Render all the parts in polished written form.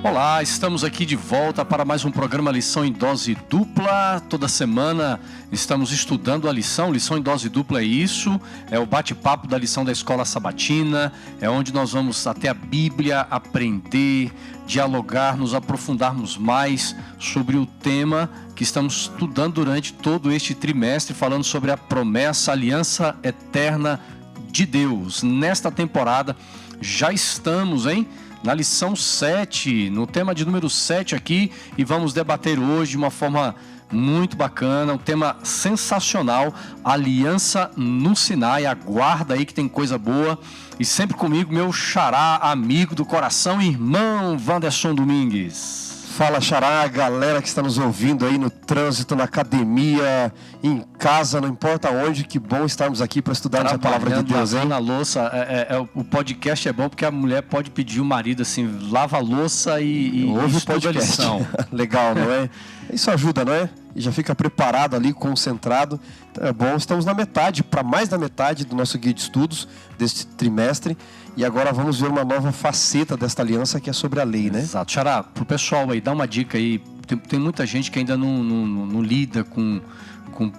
Olá, estamos aqui de volta para mais um programa Lição em Dose Dupla. Toda semana estamos estudando a lição em dose dupla é isso, é o bate-papo da lição da Escola Sabatina, é onde nós vamos até a Bíblia aprender, dialogar, nos aprofundarmos mais sobre o tema que estamos estudando durante todo este trimestre, falando sobre a promessa, a aliança eterna de Deus. Nesta temporada já estamos, na lição 7, no tema de número 7 aqui, e vamos debater hoje de uma forma muito bacana, um tema sensacional, aliança no Sinai. Aguarda aí que tem coisa boa. E sempre comigo, meu xará, amigo do coração, irmão Wanderson Domingues. Fala, xará, galera que está nos ouvindo aí no trânsito, na academia, em casa, não importa onde, que bom estarmos aqui para estudarmos a palavra de Deus, na louça, o podcast é bom porque a mulher pode pedir o marido assim, lava a louça e ouve o estuda podcast. A lição. Legal, não é? Isso ajuda, não é? E já fica preparado ali, concentrado. Então é bom, estamos na metade, para mais da metade do nosso guia de estudos deste trimestre. E agora vamos ver uma nova faceta desta aliança que é sobre a lei, né? Exato. Xará, pro pessoal aí, dá uma dica aí. Tem muita gente que ainda não lida com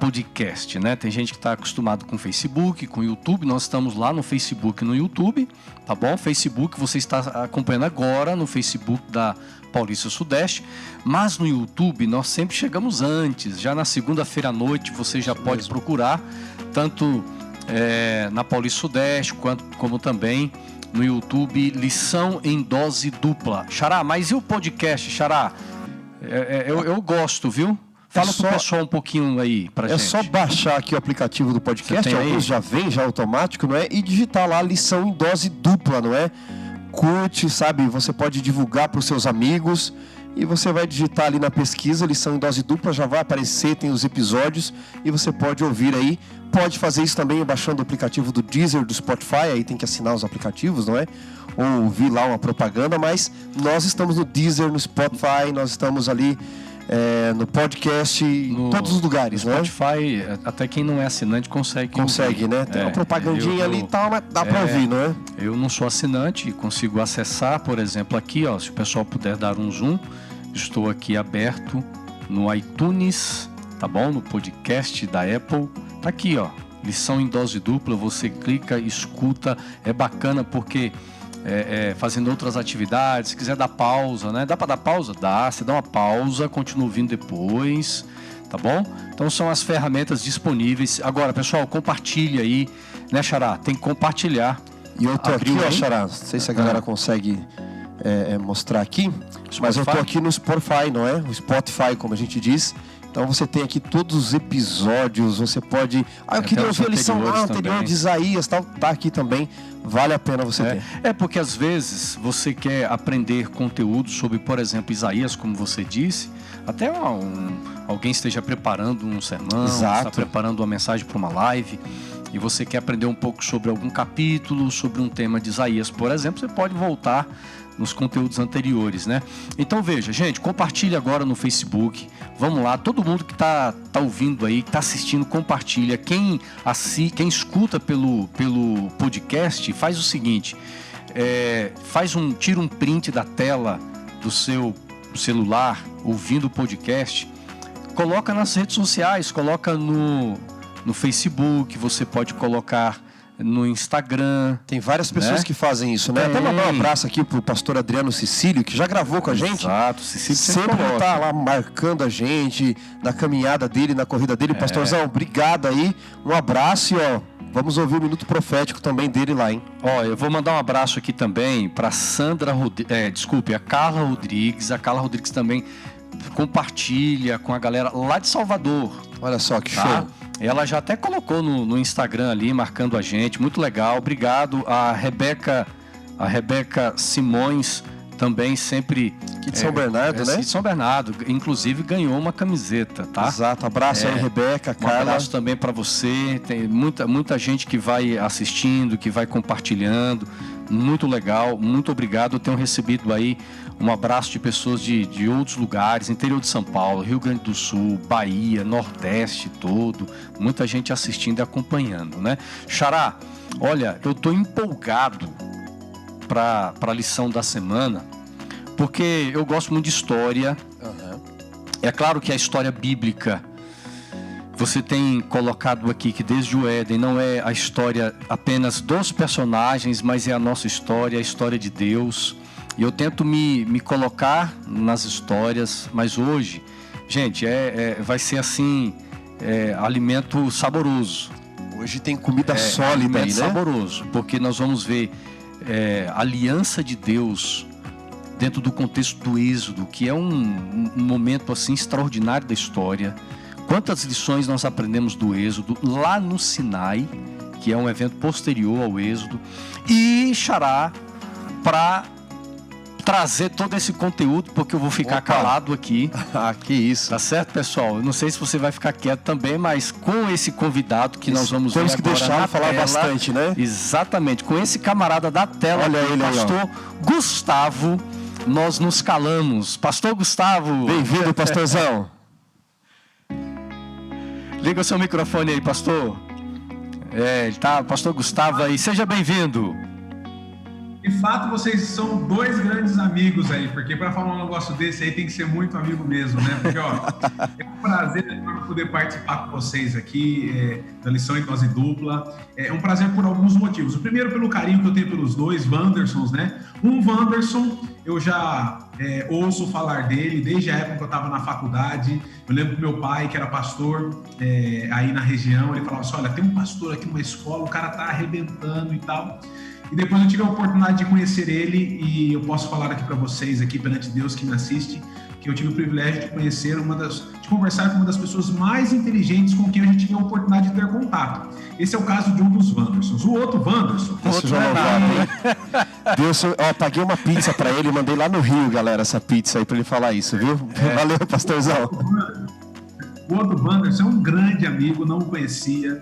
podcast, né? Tem gente que está acostumado com Facebook, com YouTube. Nós estamos lá no Facebook e no YouTube, tá bom? Facebook você está acompanhando agora no Facebook da Paulista Sudeste, mas no YouTube nós sempre chegamos antes. Já na segunda-feira à noite você já pode procurar, tanto na Paulista Sudeste, como também no YouTube, Lição em Dose Dupla. Xará, mas e o podcast, Xará? Eu gosto, viu? Fala pro pessoal um pouquinho aí pra gente. É só baixar aqui o aplicativo do podcast, alguns já vem, já automático, não é? E digitar lá Lição em Dose Dupla, não é? Curte, sabe? Você pode divulgar para os seus amigos. E você vai digitar ali na pesquisa, Lição em Dose Dupla, já vai aparecer, tem os episódios e você pode ouvir aí. Pode fazer isso também baixando o aplicativo do Deezer, do Spotify, aí tem que assinar os aplicativos, não é? Ou ouvir lá uma propaganda, mas nós estamos no Deezer, no Spotify, nós estamos ali no podcast, em todos os lugares, no né? Spotify, até quem não é assinante consegue ouvir, né? Tem uma propagandinha ali e tal, mas dá para ouvir, não é? Eu não sou assinante e consigo acessar, por exemplo, aqui, ó, se o pessoal puder dar um zoom, estou aqui aberto no iTunes, tá bom? No podcast da Apple, tá aqui, ó, Lição em Dose Dupla, você clica, escuta, é bacana porque fazendo outras atividades, se quiser dar pausa, né? Dá para dar pausa? Dá, você dá uma pausa, continua ouvindo depois, tá bom? Então são as ferramentas disponíveis. Agora, pessoal, compartilha aí, né, Xará? Tem que compartilhar. E eu tô aqui, ó, Xará, não sei se a galera consegue mostrar aqui, mas eu tô aqui no Spotify, não é? O Spotify, como a gente diz. Então você tem aqui todos os episódios, você pode... eu queria ouvir a lição anterior de Isaías, tal, tá aqui também, vale a pena você ter. Porque às vezes você quer aprender conteúdo sobre, por exemplo, Isaías, como você disse, até alguém esteja preparando um sermão, está preparando uma mensagem para uma live, e você quer aprender um pouco sobre algum capítulo, sobre um tema de Isaías, por exemplo, você pode voltar nos conteúdos anteriores, né? Então veja, gente, compartilha agora no Facebook, vamos lá, todo mundo que tá ouvindo aí, que tá assistindo, compartilha. Quem escuta pelo podcast, faz o seguinte, tira um print da tela do seu celular, ouvindo o podcast, coloca nas redes sociais, coloca no Facebook, você pode colocar no Instagram. Tem várias pessoas que fazem isso, né? Até mandar um abraço aqui pro pastor Adriano Cecílio, que já gravou com a gente. Exato, Cecílio sempre tá lá marcando a gente na caminhada dele, na corrida dele. Pastorzão, obrigado aí, um abraço e vamos ouvir o Minuto Profético também dele lá, hein? Eu vou mandar um abraço aqui também para a Carla Rodrigues. A Carla Rodrigues também compartilha com a galera lá de Salvador. Olha só que show. Ela já até colocou no Instagram ali, marcando a gente, muito legal, obrigado. A Rebeca Simões também sempre... Aqui de São Bernardo, né? De São Bernardo, inclusive ganhou uma camiseta, tá? Exato, abraço aí, Rebeca, Carla. Um abraço também para você, tem muita gente que vai assistindo, que vai compartilhando, muito legal, muito obrigado. Eu tenho recebido aí um abraço de pessoas de outros lugares, interior de São Paulo, Rio Grande do Sul, Bahia, Nordeste todo, muita gente assistindo e acompanhando, né? Xará, olha, eu tô empolgado para a lição da semana, porque eu gosto muito de história. É claro que a história bíblica, você tem colocado aqui que desde o Éden não é a história apenas dos personagens, mas é a nossa história, a história de Deus. E eu tento me colocar nas histórias, mas hoje, gente, vai ser assim, alimento saboroso. Hoje tem comida sólida aí, né? Saboroso, porque nós vamos ver a aliança de Deus dentro do contexto do Êxodo, que é um momento assim extraordinário da história. Quantas lições nós aprendemos do Êxodo lá no Sinai, que é um evento posterior ao Êxodo, e Xará para trazer todo esse conteúdo, porque eu vou ficar calado aqui. Que isso. Tá certo, pessoal? Eu não sei se você vai ficar quieto também, mas com esse convidado que nós vamos ver agora, temos que deixar falar bastante, né? Exatamente. Com esse camarada da tela, olha ele, pastor Gustavo, nós nos calamos. Pastor Gustavo. Bem-vindo, pastorzão. Liga o seu microfone aí, pastor. Pastor Gustavo aí. Seja bem-vindo. De fato, vocês são dois grandes amigos aí, porque para falar um negócio desse aí tem que ser muito amigo mesmo, né? Porque, é um prazer poder participar com vocês aqui da lição em dose dupla. É um prazer por alguns motivos. O primeiro, pelo carinho que eu tenho pelos dois Wandersons, né? Wanderson, eu já ouço falar dele desde a época que eu estava na faculdade. Eu lembro que meu pai, que era pastor aí na região, ele falava assim, olha, tem um pastor aqui numa escola, o cara tá arrebentando e tal. E depois eu tive a oportunidade de conhecer ele e eu posso falar aqui para vocês, aqui perante Deus que me assiste, que eu tive o privilégio de conhecer de conversar com uma das pessoas mais inteligentes com quem eu já tive a oportunidade de ter contato. Esse é o caso de um dos Wandersons. O outro Wanderson... Paguei uma pizza para ele, mandei lá no Rio, galera, essa pizza aí para ele falar isso, viu? Valeu, pastorzão. O outro Wanderson é um grande amigo, não o conhecia,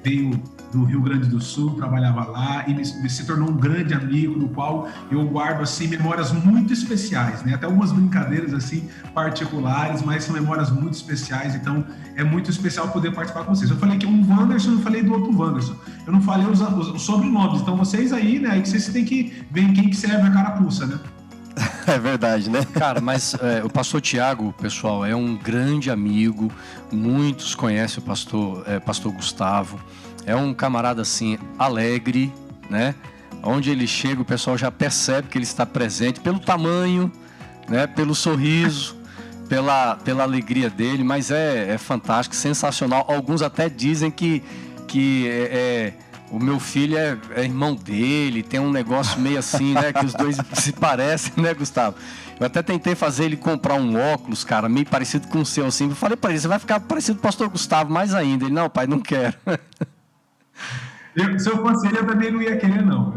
veio do Rio Grande do Sul, trabalhava lá e se tornou um grande amigo, do qual eu guardo assim memórias muito especiais, né? Até algumas brincadeiras assim particulares, mas são memórias muito especiais, então é muito especial poder participar com vocês. Eu falei que um Wanderson, eu falei do outro Wanderson, eu não falei os sobrenomes, então vocês aí, né, que vocês têm que ver quem que serve a carapuça, né? É verdade, né? Cara, mas o pastor Tiago, pessoal, é um grande amigo. Muitos conhecem o pastor Gustavo. É um camarada, assim, alegre, né? Onde ele chega, o pessoal já percebe que ele está presente pelo tamanho, né? Pelo sorriso, pela alegria dele. Mas é fantástico, sensacional. Alguns até dizem que o meu filho é irmão dele, tem um negócio meio assim, né? Que os dois se parecem, né, Gustavo? Eu até tentei fazer ele comprar um óculos, cara, meio parecido com o seu, assim. Eu falei pra ele, você vai ficar parecido com o pastor Gustavo mais ainda. Ele, não, pai, não quero. Se eu fosse ele, eu também não ia querer, não.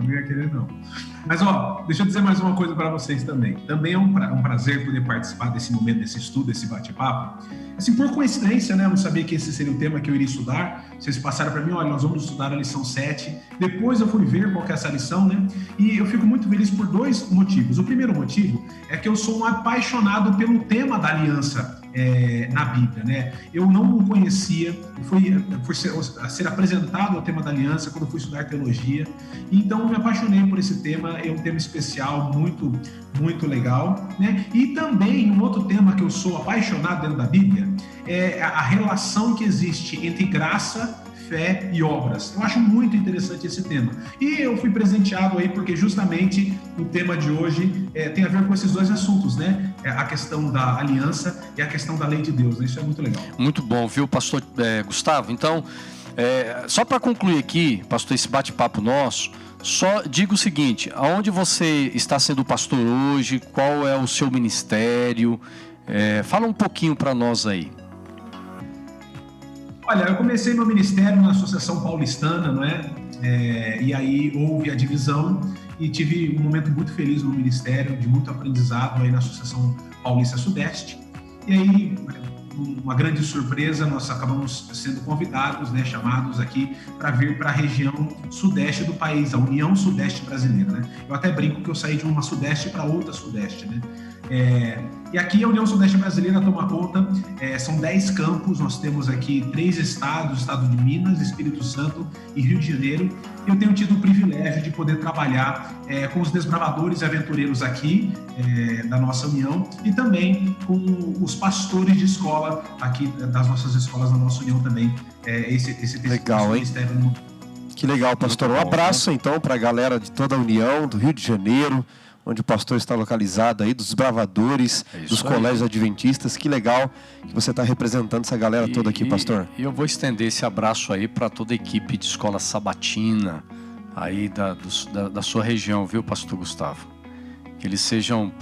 Mas, deixa eu dizer mais uma coisa para vocês também. Também é um prazer poder participar desse momento, desse estudo, desse bate-papo. Assim, por coincidência, né? Eu não sabia que esse seria o tema que eu iria estudar. Vocês passaram para mim, olha, nós vamos estudar a lição 7. Depois eu fui ver qual que é essa lição, né? E eu fico muito feliz por dois motivos. O primeiro motivo é que eu sou um apaixonado pelo tema da aliança na Bíblia, né? Eu não o conhecia, fui ser apresentado ao tema da aliança quando fui estudar teologia, então eu me apaixonei por esse tema. É um tema especial, muito, muito legal, né? E também um outro tema que eu sou apaixonado dentro da Bíblia é a relação que existe entre graça, fé e obras. Eu acho muito interessante esse tema. E eu fui presenteado aí porque justamente o tema de hoje tem a ver com esses dois assuntos, né? A questão da aliança e a questão da lei de Deus, né? Isso é muito legal. Muito bom, viu, pastor Gustavo? Então, só para concluir aqui, pastor, esse bate-papo nosso, só diga o seguinte, aonde você está sendo pastor hoje, qual é o seu ministério? Fala um pouquinho para nós aí. Olha, eu comecei meu ministério na Associação Paulistana, não é? E aí houve a divisão e tive um momento muito feliz no ministério, de muito aprendizado aí na Associação Paulista Sudeste. E aí, uma grande surpresa, nós acabamos sendo convidados, né, chamados aqui para vir para a região sudeste do país, a União Sudeste Brasileira, né? Eu até brinco que eu saí de uma sudeste para outra sudeste, né? E aqui a União Sudeste Brasileira toma conta, são 10 campos, nós temos aqui 3 estados, o estado de Minas, Espírito Santo e Rio de Janeiro, eu tenho tido o privilégio de poder trabalhar com os desbravadores e aventureiros aqui da nossa união e também com os pastores de escola aqui das nossas escolas da nossa união também. Legal, hein? Que legal, pastor. Um abraço então para a galera de toda a União, do Rio de Janeiro, onde o pastor está localizado aí, dos desbravadores, dos colégios adventistas. Que legal que você está representando essa galera toda aqui, pastor. E eu vou estender esse abraço aí para toda a equipe de escola sabatina aí da sua região, viu, pastor Gustavo? Que eles sejam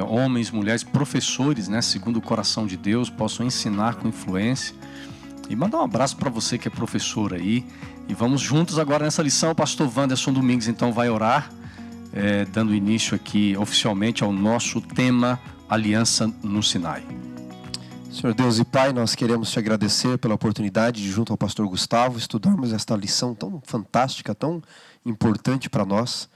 homens, mulheres, professores, né, segundo o coração de Deus, possam ensinar com influência. E mandar um abraço para você que é professor aí. E vamos juntos agora nessa lição. O pastor Wanderson Domingues então vai orar, dando início aqui oficialmente ao nosso tema Aliança no Sinai. Senhor Deus e Pai, nós queremos te agradecer pela oportunidade de, junto ao pastor Gustavo, estudarmos esta lição tão fantástica, tão importante para nós.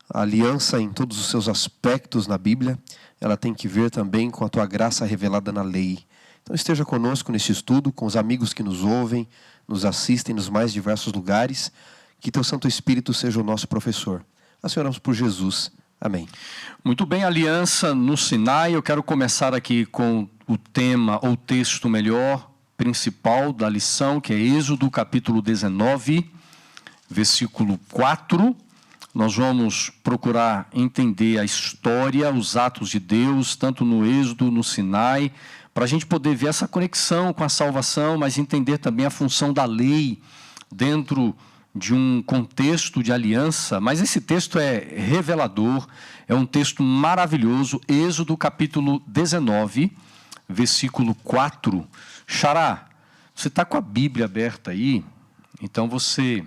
A aliança em todos os seus aspectos na Bíblia, ela tem que ver também com a tua graça revelada na lei. Então esteja conosco neste estudo, com os amigos que nos ouvem, nos assistem nos mais diversos lugares. Que teu Santo Espírito seja o nosso professor. Nós oramos por Jesus. Amém. Muito bem, aliança no Sinai. Eu quero começar aqui com o tema, ou texto melhor, principal da lição, que é Êxodo capítulo 19, versículo 4. Nós vamos procurar entender a história, os atos de Deus, tanto no Êxodo, no Sinai, para a gente poder ver essa conexão com a salvação, mas entender também a função da lei dentro de um contexto de aliança. Mas esse texto é revelador, é um texto maravilhoso. Êxodo capítulo 19, versículo 4. Xará, você está com a Bíblia aberta aí, então você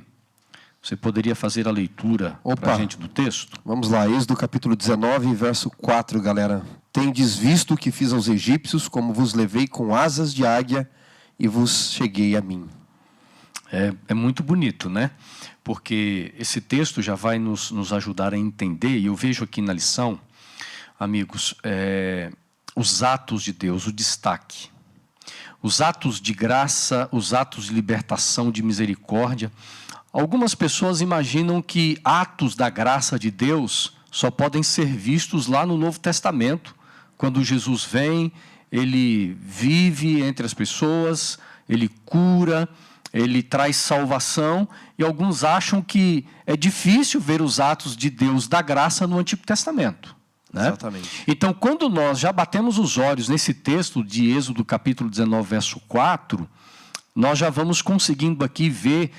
poderia fazer a leitura para a gente do texto? Vamos lá, Êxodo capítulo 19, verso 4, galera. Tendes visto o que fiz aos egípcios, como vos levei com asas de águia e vos cheguei a mim. É muito bonito, né? Porque esse texto já vai nos ajudar a entender, e eu vejo aqui na lição, amigos, os atos de Deus, o destaque. Os atos de graça, os atos de libertação, de misericórdia. Algumas pessoas imaginam que atos da graça de Deus só podem ser vistos lá no Novo Testamento. Quando Jesus vem, ele vive entre as pessoas, ele cura, ele traz salvação, e alguns acham que é difícil ver os atos de Deus da graça no Antigo Testamento. Né? Exatamente. Então, quando nós já batemos os olhos nesse texto de Êxodo capítulo 19, verso 4, nós já vamos conseguindo aqui ver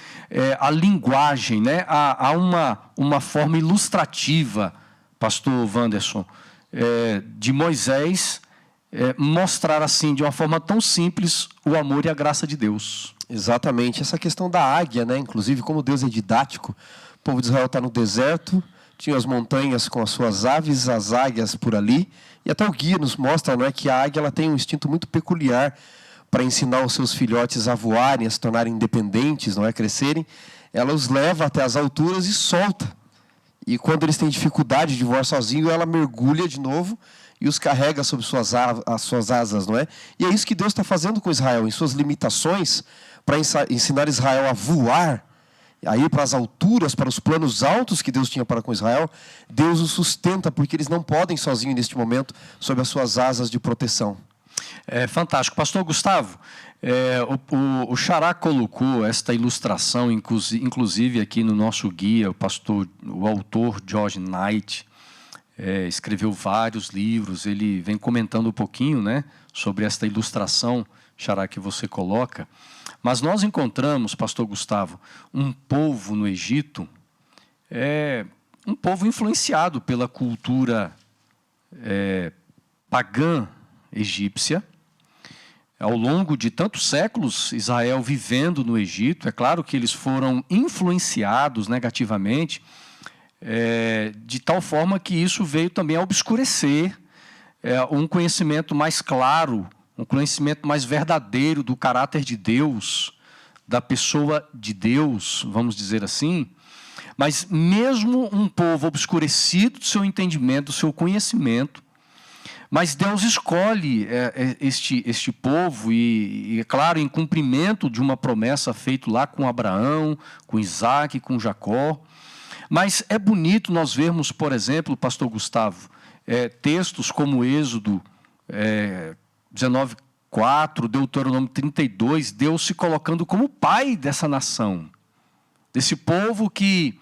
a linguagem, né? Há uma forma ilustrativa, pastor Wanderson, de Moisés mostrar assim, de uma forma tão simples, o amor e a graça de Deus. Exatamente. Essa questão da águia, né? Inclusive, como Deus é didático, o povo de Israel está no deserto, tinha as montanhas com as suas aves, as águias por ali, e até o guia nos mostra, não é, que a águia ela tem um instinto muito peculiar para ensinar os seus filhotes a voarem, a se tornarem independentes, não é, crescerem. Ela os leva até as alturas e solta. E quando eles têm dificuldade de voar sozinho, ela mergulha de novo e os carrega sob as suas asas, não é? E é isso que Deus está fazendo com Israel, em suas limitações, para ensinar Israel a voar, a ir para as alturas, para os planos altos que Deus tinha para com Israel. Deus os sustenta, porque eles não podem sozinhos neste momento, sob as suas asas de proteção. É fantástico. Pastor Gustavo, o Xará colocou esta ilustração, inclusive aqui no nosso guia, o autor George Knight, escreveu vários livros, ele vem comentando um pouquinho, né, sobre esta ilustração, Xará, que você coloca. Mas nós encontramos, pastor Gustavo, um povo no Egito, um povo influenciado pela cultura pagã egípcia. Ao longo de tantos séculos, Israel vivendo no Egito, é claro que eles foram influenciados negativamente, de tal forma que isso veio também a obscurecer um conhecimento mais claro, um conhecimento mais verdadeiro do caráter de Deus, da pessoa de Deus, vamos dizer assim. Mas mesmo um povo obscurecido do seu entendimento, do seu conhecimento, Mas Deus escolhe este povo e, é claro, em cumprimento de uma promessa feita lá com Abraão, com Isaac, com Jacó. Mas é bonito nós vermos, por exemplo, pastor Gustavo, textos como Êxodo 19:4, Deuteronômio 32, Deus se colocando como pai dessa nação, desse povo que,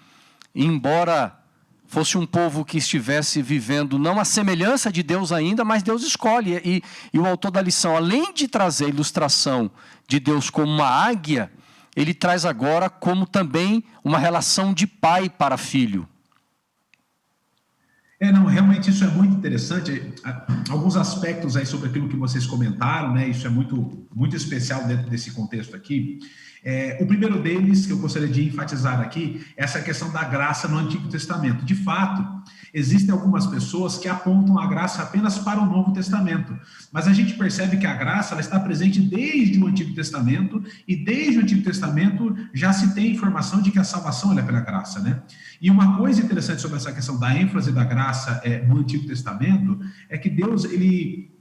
embora fosse um povo que estivesse vivendo não a semelhança de Deus ainda, mas Deus escolhe. E o autor da lição, além de trazer a ilustração de Deus como uma águia, ele traz agora como também uma relação de pai para filho. Não, realmente isso é muito interessante. Alguns aspectos aí sobre aquilo que vocês comentaram, né? Isso é muito, muito especial dentro desse contexto aqui. O primeiro deles, que eu gostaria de enfatizar aqui, é essa questão da graça no Antigo Testamento. De fato, existem algumas pessoas que apontam a graça apenas para o Novo Testamento, mas a gente percebe que a graça ela está presente desde o Antigo Testamento, e desde o Antigo Testamento já se tem informação de que a salvação ela é pela graça, né? E uma coisa interessante sobre essa questão da ênfase da graça no Antigo Testamento é que Deus, ele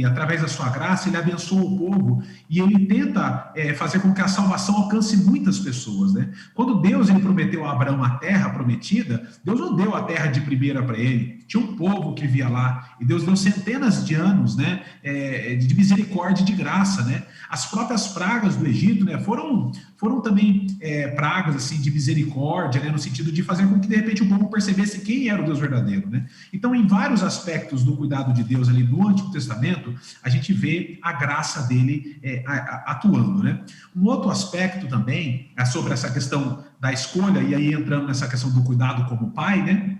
através da sua graça, ele abençoa o povo e ele tenta fazer com que a salvação alcance muitas pessoas, né? Quando Deus ele prometeu a Abraão a terra prometida, Deus não deu a terra de primeira para ele. Tinha um povo que vivia lá e Deus deu centenas de anos, né, de misericórdia e de graça, né? As próprias pragas do Egito, né, foram também pragas assim de misericórdia, né, no sentido de fazer com que de repente o povo percebesse quem era o Deus verdadeiro, né? Então, em vários aspectos do cuidado de Deus ali no Antigo Testamento, a gente vê a graça dele atuando, né? Um outro aspecto também é sobre essa questão da escolha, e aí entrando nessa questão do cuidado como pai, né?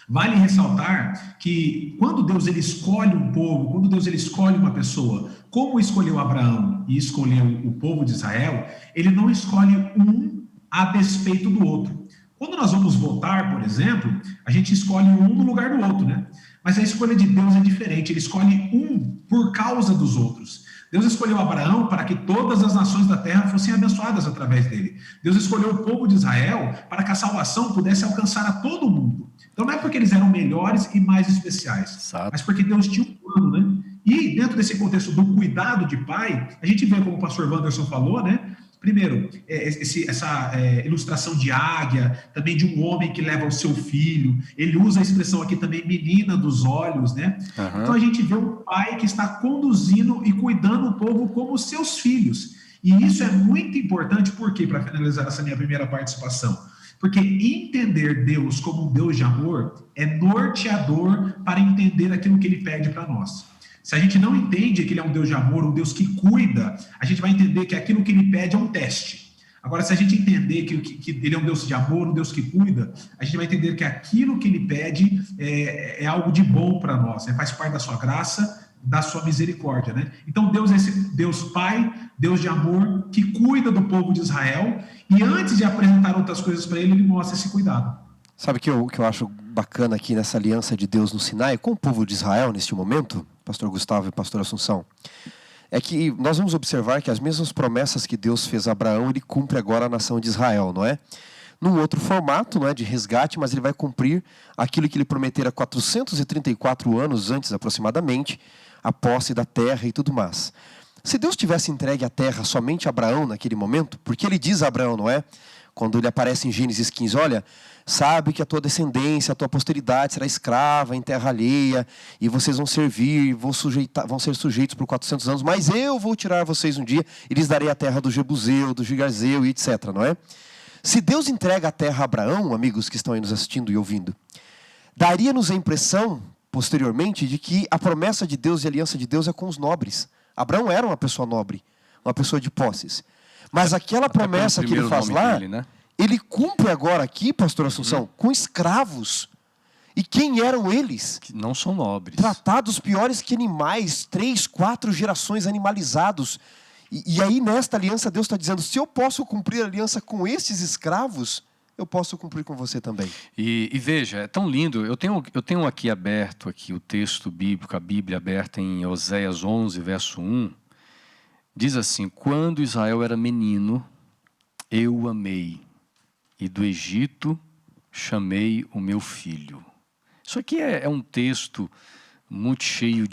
Vale ressaltar que quando Deus ele escolhe um povo, quando Deus ele escolhe uma pessoa, como escolheu Abraão e escolheu o povo de Israel, ele não escolhe um a despeito do outro. Quando nós vamos votar, por exemplo, a gente escolhe um no lugar do outro, né? Mas a escolha de Deus é diferente, ele escolhe um por causa dos outros. Deus escolheu Abraão para que todas as nações da terra fossem abençoadas através dele. Deus escolheu o povo de Israel para que a salvação pudesse alcançar a todo mundo. Então não é porque eles eram melhores e mais especiais, Exato. Mas porque Deus tinha um plano, né? E dentro desse contexto do cuidado de pai, a gente vê, como o pastor Wanderson falou, né? Primeiro, essa ilustração de águia, também de um homem que leva o seu filho. Ele usa a expressão aqui também, menina dos olhos, né? Uhum. Então a gente vê um pai que está conduzindo e cuidando o povo como seus filhos. E isso é muito importante, por quê? Para finalizar essa minha primeira participação. Porque entender Deus como um Deus de amor é norteador para entender aquilo que ele pede para nós. Se a gente não entende que ele é um Deus de amor, um Deus que cuida, a gente vai entender que aquilo que ele pede é um teste. Agora, se a gente entender que ele é um Deus de amor, um Deus que cuida, a gente vai entender que aquilo que ele pede é algo de bom para nós, né? Faz parte da sua graça, da sua misericórdia, né? Então, Deus é esse Deus Pai, Deus de amor, que cuida do povo de Israel, e antes de apresentar outras coisas para ele mostra esse cuidado. Sabe o que eu acho bacana aqui nessa aliança de Deus no Sinai com o povo de Israel neste momento, pastor Gustavo e pastor Assunção? É que nós vamos observar que as mesmas promessas que Deus fez a Abraão, ele cumpre agora a nação de Israel, não é? Num outro formato, não é, de resgate, mas ele vai cumprir aquilo que ele prometera 434 anos antes aproximadamente, a posse da terra e tudo mais. Se Deus tivesse entregue a terra somente a Abraão naquele momento, porque ele diz a Abraão, não é? Quando ele aparece em Gênesis 15, olha, sabe que a tua descendência, a tua posteridade será escrava em terra alheia, e vocês vão servir, vão ser sujeitos por 400 anos, mas eu vou tirar vocês um dia e lhes darei a terra do Jebuseu, do Gigarzeu e etc, não é? Se Deus entrega a terra a Abraão, amigos que estão aí nos assistindo e ouvindo, daria-nos a impressão, posteriormente, de que a promessa de Deus e a aliança de Deus é com os nobres. Abraão era uma pessoa nobre, uma pessoa de posses. Mas aquela promessa que ele faz lá, dele, né? Ele cumpre agora aqui, pastor Assunção, com escravos. E quem eram eles? Que não são nobres. Tratados piores que animais, 3, 4 gerações animalizados. E aí nesta aliança Deus está dizendo, se eu posso cumprir a aliança com esses escravos, eu posso cumprir com você também. E veja, é tão lindo, eu tenho aqui aberto aqui o texto bíblico, a Bíblia aberta em Oséias 11, verso 1. Diz assim, quando Israel era menino, eu o amei, e do Egito chamei o meu filho. Isso aqui é um texto muito cheio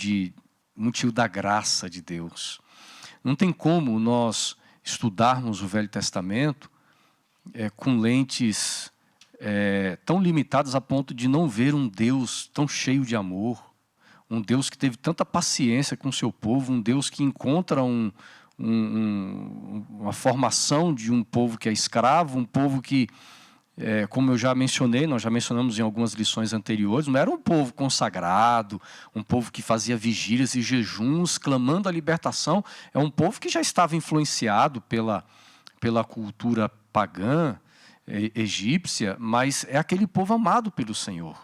da graça de Deus. Não tem como nós estudarmos o Velho Testamento com lentes tão limitadas a ponto de não ver um Deus tão cheio de amor, um Deus que teve tanta paciência com o seu povo, um Deus que encontra uma formação de um povo que é escravo, um povo que, como eu já mencionei, nós já mencionamos em algumas lições anteriores, não era um povo consagrado, um povo que fazia vigílias e jejuns, clamando a libertação. É um povo que já estava influenciado pela cultura pagã, egípcia, mas é aquele povo amado pelo Senhor.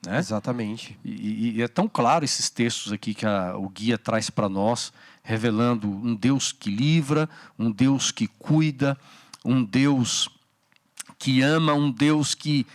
Né? Exatamente. E é tão claro esses textos aqui que o guia traz para nós, revelando um Deus que livra, um Deus que cuida, um Deus que ama, um Deus que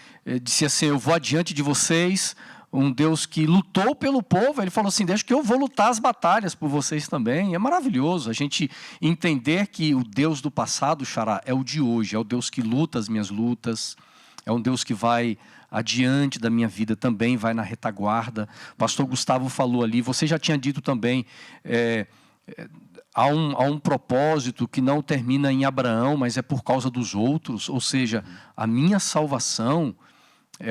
disse assim, eu vou adiante de vocês, um Deus que lutou pelo povo. Ele falou assim, deixa que eu vou lutar as batalhas por vocês também. É maravilhoso a gente entender que o Deus do passado, Xará, é o de hoje, é o Deus que luta as minhas lutas, é um Deus que vai adiante da minha vida também, vai na retaguarda. O pastor Gustavo falou ali, você já tinha dito também, há um propósito que não termina em Abraão, mas é por causa dos outros. Ou seja, a minha salvação,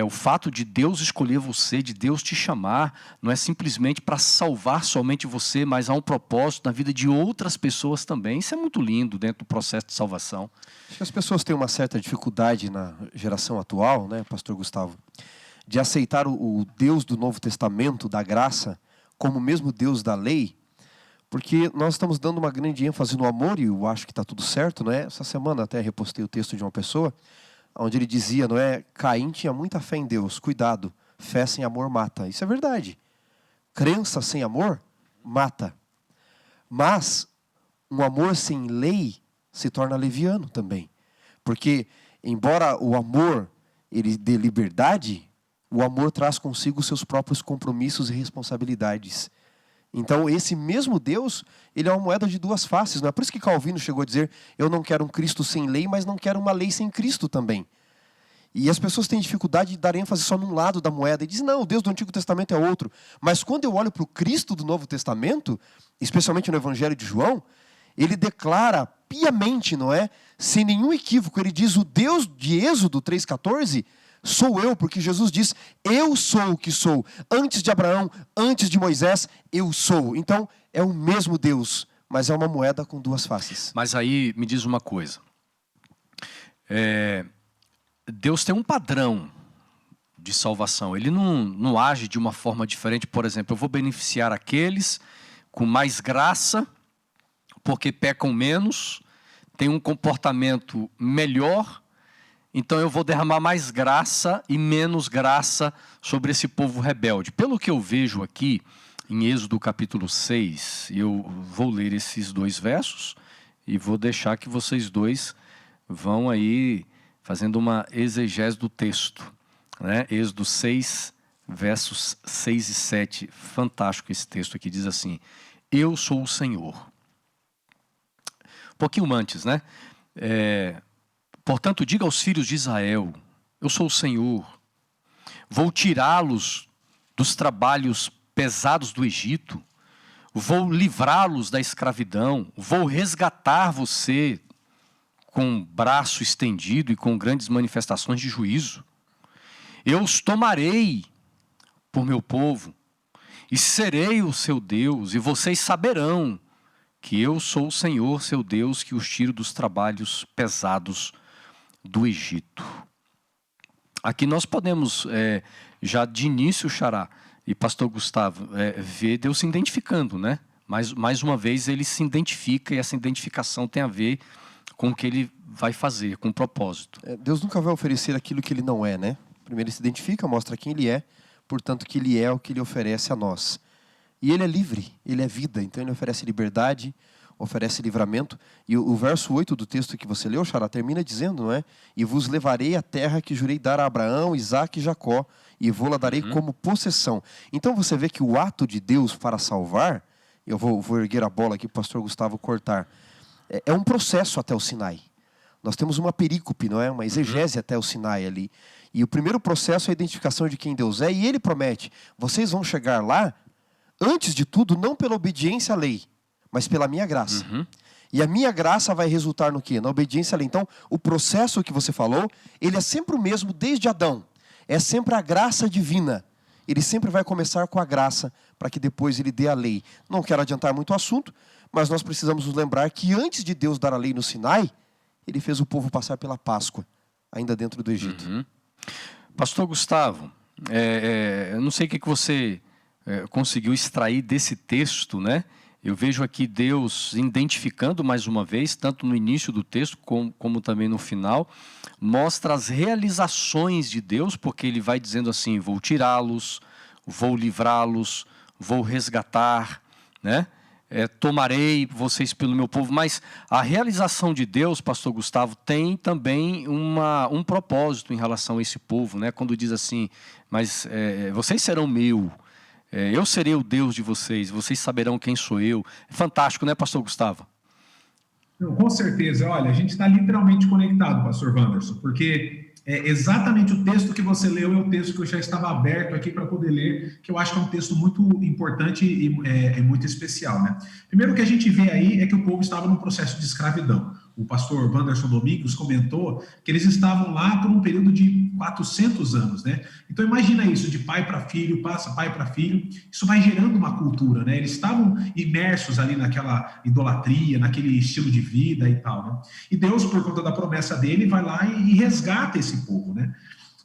o fato de Deus escolher você, de Deus te chamar, não é simplesmente para salvar somente você, mas há um propósito na vida de outras pessoas também. Isso é muito lindo dentro do processo de salvação. Acho que as pessoas têm uma certa dificuldade na geração atual, né, pastor Gustavo, de aceitar o Deus do Novo Testamento, da graça, como o mesmo Deus da lei, porque nós estamos dando uma grande ênfase no amor, e eu acho que está tudo certo, não é? Essa semana até repostei o texto de uma pessoa, onde ele dizia, não é? Caim tinha muita fé em Deus, cuidado, fé sem amor mata. Isso é verdade. Crença sem amor mata. Mas um amor sem lei se torna leviano também. Porque, embora o amor ele dê liberdade, o amor traz consigo seus próprios compromissos e responsabilidades. Então, esse mesmo Deus, ele é uma moeda de duas faces. Não é por isso que Calvino chegou a dizer, eu não quero um Cristo sem lei, mas não quero uma lei sem Cristo também. E as pessoas têm dificuldade de dar ênfase só num lado da moeda. E dizem, não, o Deus do Antigo Testamento é outro. Mas quando eu olho para o Cristo do Novo Testamento, especialmente no Evangelho de João, ele declara piamente, não é? Sem nenhum equívoco, ele diz, o Deus de Êxodo 3,14... sou eu, porque Jesus diz, eu sou o que sou. Antes de Abraão, antes de Moisés, eu sou. Então, é o mesmo Deus, mas é uma moeda com duas faces. Mas aí, me diz uma coisa. Deus tem um padrão de salvação. Ele não age de uma forma diferente. Por exemplo, eu vou beneficiar aqueles com mais graça, porque pecam menos, têm um comportamento melhor, então eu vou derramar mais graça e menos graça sobre esse povo rebelde. Pelo que eu vejo aqui, em Êxodo capítulo 6, eu vou ler esses 2 versos e vou deixar que vocês dois vão aí fazendo uma exegese do texto. Né? Êxodo 6, versos 6 e 7. Fantástico esse texto aqui, diz assim, eu sou o Senhor. Um pouquinho antes, né? Portanto, diga aos filhos de Israel, eu sou o Senhor, vou tirá-los dos trabalhos pesados do Egito, vou livrá-los da escravidão, vou resgatar você com braço estendido e com grandes manifestações de juízo. Eu os tomarei por meu povo e serei o seu Deus, e vocês saberão que eu sou o Senhor, seu Deus, que os tiro dos trabalhos pesados do Egito. Aqui nós podemos, já de início, Xará e pastor Gustavo, ver Deus se identificando, né? Mais uma vez ele se identifica, e essa identificação tem a ver com o que ele vai fazer, com o propósito. Deus nunca vai oferecer aquilo que ele não é, né? Primeiro ele se identifica, mostra quem ele é, portanto que ele é o que ele oferece a nós. E ele é livre, ele é vida, então ele oferece liberdade, oferece livramento. E o verso 8 do texto que você leu, Xará, termina dizendo, não é? E vos levarei à terra que jurei dar a Abraão, Isaque e Jacó, e vou-la darei como possessão. Então você vê que o ato de Deus para salvar, eu vou erguer a bola aqui para o pastor Gustavo cortar, é um processo até o Sinai. Nós temos uma perícope, não é? Uma exegese até o Sinai ali. E o primeiro processo é a identificação de quem Deus é. E ele promete, vocês vão chegar lá, antes de tudo, não pela obediência à lei, mas pela minha graça. E a minha graça vai resultar no quê? Na obediência à lei. Então, o processo que você falou, ele é sempre o mesmo desde Adão. É sempre a graça divina. Ele sempre vai começar com a graça, para que depois ele dê a lei. Não quero adiantar muito o assunto, mas nós precisamos nos lembrar que antes de Deus dar a lei no Sinai, ele fez o povo passar pela Páscoa, ainda dentro do Egito. Pastor Gustavo, eu não sei o que você conseguiu extrair desse texto, né? Eu vejo aqui Deus identificando mais uma vez, tanto no início do texto como também no final, mostra as realizações de Deus, porque ele vai dizendo assim, vou tirá-los, vou livrá-los, vou resgatar, né? Tomarei vocês pelo meu povo, mas a realização de Deus, pastor Gustavo, tem também um propósito em relação a esse povo, né? Quando diz assim, mas vocês serão meu, eu serei o Deus de vocês, vocês saberão quem sou eu. É fantástico, né, pastor Gustavo? Não, com certeza, olha, a gente está literalmente conectado, pastor Wanderson, porque exatamente o texto que você leu é o texto que eu já estava aberto aqui para poder ler, que eu acho que é um texto muito importante e muito especial, né? Primeiro, o que a gente vê aí é que o povo estava num processo de escravidão. O pastor Wanderson Domingos comentou que eles estavam lá por um período de 400 anos, né? Então imagina isso, de pai para filho, passa pai para filho, isso vai gerando uma cultura, né? Eles estavam imersos ali naquela idolatria, naquele estilo de vida e tal, né? E Deus, por conta da promessa dele, vai lá e resgata esse povo, né?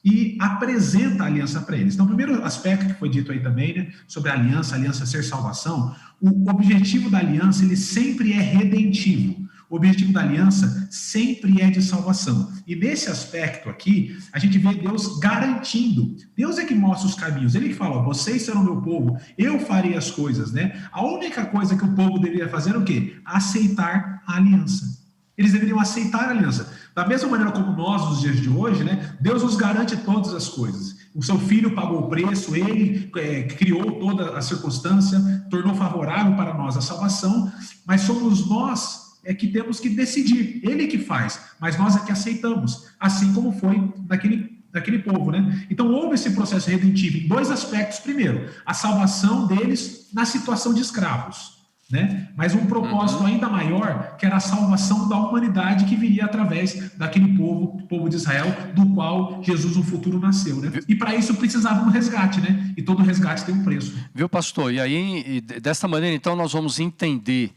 E apresenta a aliança para eles. Então, o primeiro aspecto que foi dito aí também, né, sobre a aliança ser salvação, o objetivo da aliança, ele sempre é redentivo. O objetivo da aliança sempre é de salvação. E nesse aspecto aqui, a gente vê Deus garantindo. Deus é que mostra os caminhos. Ele que fala, ó, vocês serão meu povo, eu farei as coisas, né? A única coisa que o povo deveria fazer é o quê? Aceitar a aliança. Eles deveriam aceitar a aliança. Da mesma maneira como nós, nos dias de hoje, né? Deus nos garante todas as coisas. O seu filho pagou o preço, ele criou toda a circunstância, tornou favorável para nós a salvação, mas somos nós que temos que decidir. Ele que faz, mas nós é que aceitamos, assim como foi daquele povo, né? Então houve esse processo redentivo em dois aspectos. Primeiro, a salvação deles na situação de escravos, né? Mas um propósito ainda maior, que era a salvação da humanidade que viria através daquele povo de Israel, do qual Jesus no futuro nasceu, né? E para isso precisava um resgate, né? E todo resgate tem um preço. Viu, pastor? E aí, desta maneira, então, nós vamos entender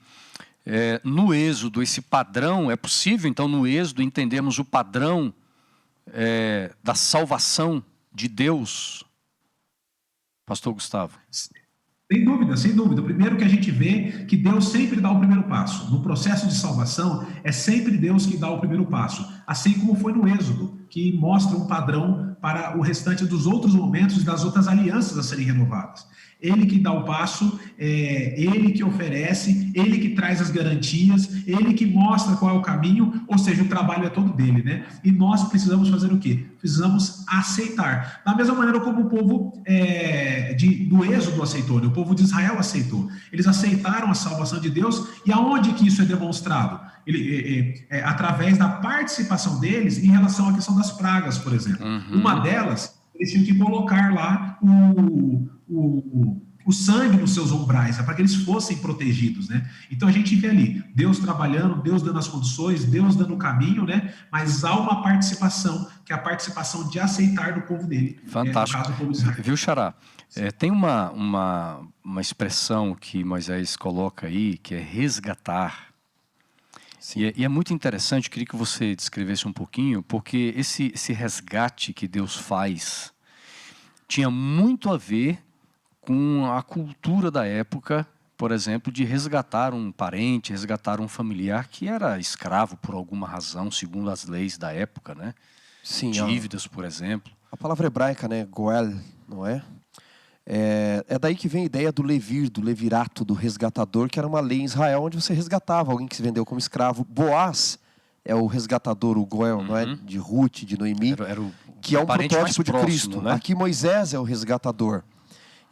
no Êxodo esse padrão. É possível, então, no Êxodo entendermos o padrão da salvação de Deus, pastor Gustavo? Sem dúvida, sem dúvida. O primeiro que a gente vê que Deus sempre dá o primeiro passo. No processo de salvação, é sempre Deus que dá o primeiro passo. Assim como foi no Êxodo, que mostra um padrão para o restante dos outros momentos e das outras alianças a serem renovadas. Ele que dá o passo, ele que oferece, ele que traz as garantias, ele que mostra qual é o caminho, ou seja, o trabalho é todo dele, né? E nós precisamos fazer o quê? Precisamos aceitar. Da mesma maneira como o povo do Êxodo aceitou, né? O povo de Israel aceitou. Eles aceitaram a salvação de Deus, e aonde que isso é demonstrado? Através da participação deles em relação à questão das pragas, por exemplo. Uma delas, eles tinham que colocar lá o sangue nos seus umbrais, para que eles fossem protegidos, né? Então a gente vê ali, Deus trabalhando, Deus dando as condições, Deus dando o caminho, né? Mas há uma participação, que é a participação de aceitar do povo dele. Fantástico. No caso do povo de Israel. Viu, Xará? Tem uma expressão que Moisés coloca aí, que é resgatar. E é muito interessante, queria que você descrevesse um pouquinho, porque esse resgate que Deus faz tinha muito a ver com a cultura da época, por exemplo, de resgatar um parente, resgatar um familiar que era escravo por alguma razão, segundo as leis da época, né? Sim, dívidas, por exemplo. A palavra hebraica, né, goel, não é? É daí que vem a ideia do levir, do levirato, do resgatador, que era uma lei em Israel onde você resgatava alguém que se vendeu como escravo. Boaz é o resgatador, o goel, não é? De Ruth, de Noemi, era o que é um protótipo mais de próximo, Cristo. né? Aqui Moisés é o resgatador.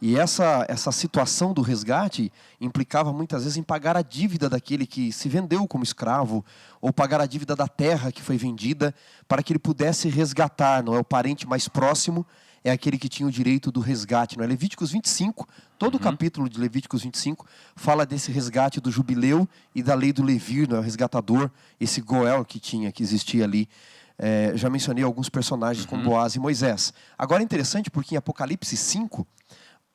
E essa situação do resgate implicava muitas vezes em pagar a dívida daquele que se vendeu como escravo, ou pagar a dívida da terra que foi vendida, para que ele pudesse resgatar, não é? O parente mais próximo é aquele que tinha o direito do resgate, não é? Levíticos 25, todo o capítulo de Levíticos 25 fala desse resgate do jubileu e da lei do Levi, não é? O resgatador, esse Goel que existia ali. Já mencionei alguns personagens como Boaz e Moisés. Agora é interessante porque em Apocalipse 5,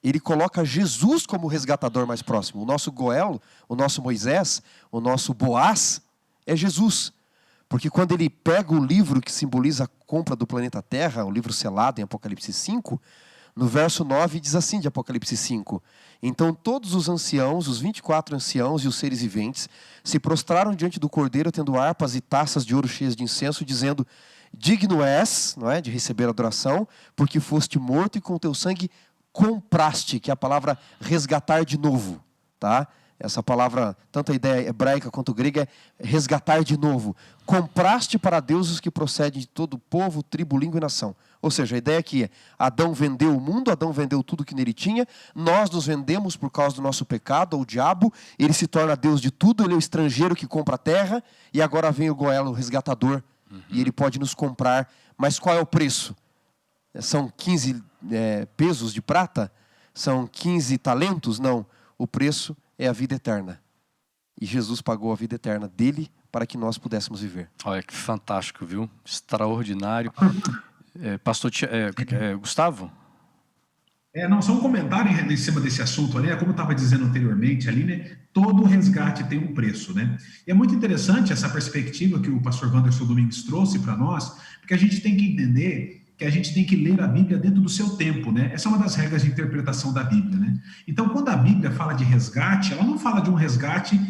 ele coloca Jesus como resgatador mais próximo. O nosso Goel, o nosso Moisés, o nosso Boaz é Jesus. Porque quando ele pega o livro que simboliza a compra do planeta Terra, o livro selado em Apocalipse 5, no verso 9 diz assim de Apocalipse 5: então todos os anciãos, os 24 anciãos e os seres viventes, se prostraram diante do Cordeiro, tendo harpas e taças de ouro cheias de incenso, dizendo: digno és, não é, de receber adoração, porque foste morto e com teu sangue compraste, que é a palavra resgatar de novo, tá? Essa palavra, tanto a ideia hebraica quanto grega, é resgatar de novo. Compraste para Deus os que procedem de todo povo, tribo, língua e nação. Ou seja, a ideia aqui é: Adão vendeu o mundo, Adão vendeu tudo que nele tinha, nós nos vendemos por causa do nosso pecado, ao diabo, ele se torna Deus de tudo, ele é o estrangeiro que compra a terra, e agora vem o Goel, o resgatador, e ele pode nos comprar. Mas qual é o preço? São 15 pesos de prata? São 15 talentos? Não. O preço é a vida eterna. E Jesus pagou a vida eterna dele para que nós pudéssemos viver. Olha que fantástico, viu? Extraordinário. Pastor Gustavo? Não, só um comentário em cima desse assunto ali, como eu estava dizendo anteriormente ali, né? Todo resgate tem um preço, né? E é muito interessante essa perspectiva que o pastor Wanderson Domingues trouxe para nós, porque a gente tem que entender que a gente tem que ler a Bíblia dentro do seu tempo, né? Essa é uma das regras de interpretação da Bíblia, né? Então, quando a Bíblia fala de resgate, ela não fala de um resgate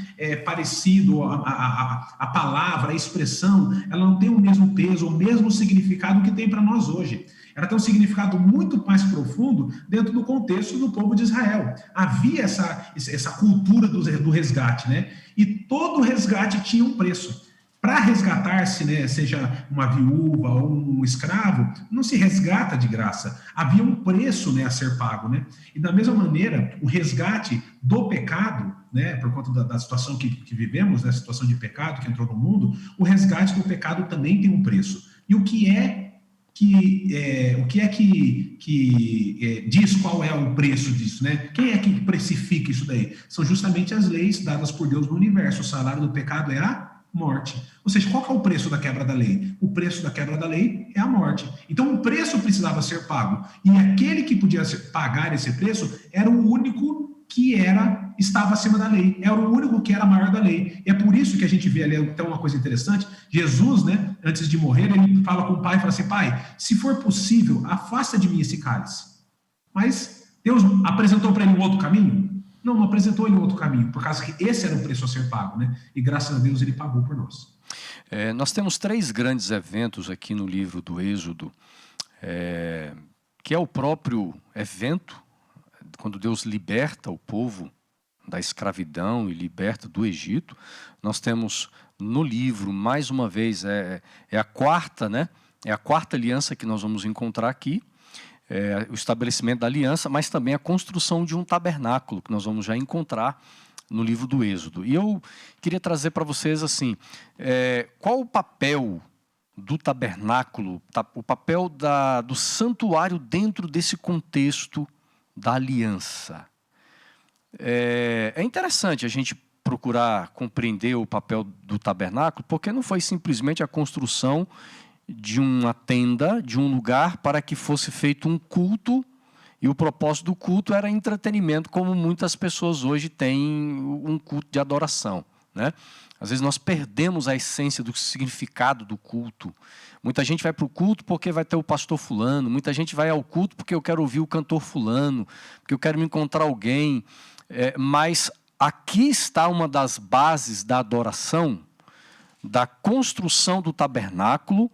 parecido, a palavra, a expressão, ela não tem o mesmo peso, o mesmo significado que tem para nós hoje. Ela tem um significado muito mais profundo dentro do contexto do povo de Israel. Havia essa cultura do resgate, né? E todo resgate tinha um preço. Para resgatar-se, né, seja uma viúva ou um escravo, não se resgata de graça. Havia um preço, né, a ser pago, né? E da mesma maneira, o resgate do pecado, né, por conta da situação que vivemos, né, a situação de pecado que entrou no mundo, o resgate do pecado também tem um preço. E o que diz qual é o preço disso, né? Quem é que precifica isso daí? São justamente as leis dadas por Deus no universo. O salário do pecado é a morte. Ou seja, qual que é o preço da quebra da lei? O preço da quebra da lei é a morte. Então, o preço precisava ser pago. E aquele que podia pagar esse preço era o único que estava acima da lei. Era o único que era maior da lei. E é por isso que a gente vê ali até uma coisa interessante. Jesus, né, antes de morrer, ele fala com o pai e fala assim: pai, se for possível, afasta de mim esse cálice. Mas Deus apresentou para ele um outro caminho? Não apresentou ele um outro caminho, por causa que esse era o preço a ser pago, né? E graças a Deus ele pagou por nós. Nós temos 3 grandes eventos aqui no livro do Êxodo, que é o próprio evento, quando Deus liberta o povo da escravidão e liberta do Egito. Nós temos no livro, mais uma vez, a quarta, né? É a quarta aliança que nós vamos encontrar aqui. O estabelecimento da aliança, mas também a construção de um tabernáculo, que nós vamos já encontrar no livro do Êxodo. E eu queria trazer para vocês assim, qual o papel do tabernáculo, o papel do santuário dentro desse contexto da aliança. É interessante a gente procurar compreender o papel do tabernáculo, porque não foi simplesmente a construção de uma tenda, de um lugar para que fosse feito um culto, e o propósito do culto era entretenimento, como muitas pessoas hoje têm um culto de adoração, né? Às vezes nós perdemos a essência do significado do culto. Muita gente vai para o culto porque vai ter o pastor fulano, muita gente vai ao culto porque eu quero ouvir o cantor fulano, porque eu quero me encontrar alguém, mas aqui está uma das bases da adoração, da construção do tabernáculo,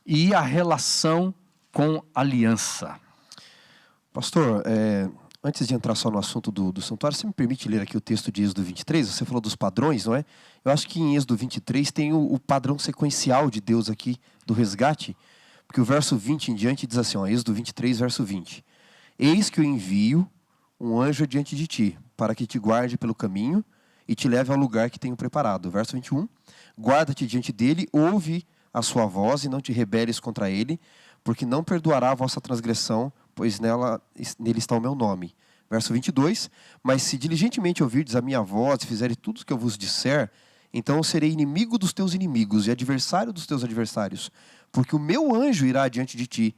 e a relação com aliança. Pastor, antes de entrar só no assunto do santuário, você me permite ler aqui o texto de Êxodo 23? Você falou dos padrões, não é? Eu acho que em Êxodo 23 tem o padrão sequencial de Deus aqui, do resgate, porque o verso 20 em diante diz assim, Êxodo 23, verso 20. Eis que eu envio um anjo diante de ti, para que te guarde pelo caminho e te leve ao lugar que tenho preparado. Verso 21. Guarda-te diante dele, ouve a sua voz e não te rebeles contra ele, porque não perdoará a vossa transgressão, pois nele está o meu nome. Verso 22. Mas se diligentemente ouvirdes a minha voz e fizerem tudo o que eu vos disser, então eu serei inimigo dos teus inimigos e adversário dos teus adversários, porque o meu anjo irá diante de ti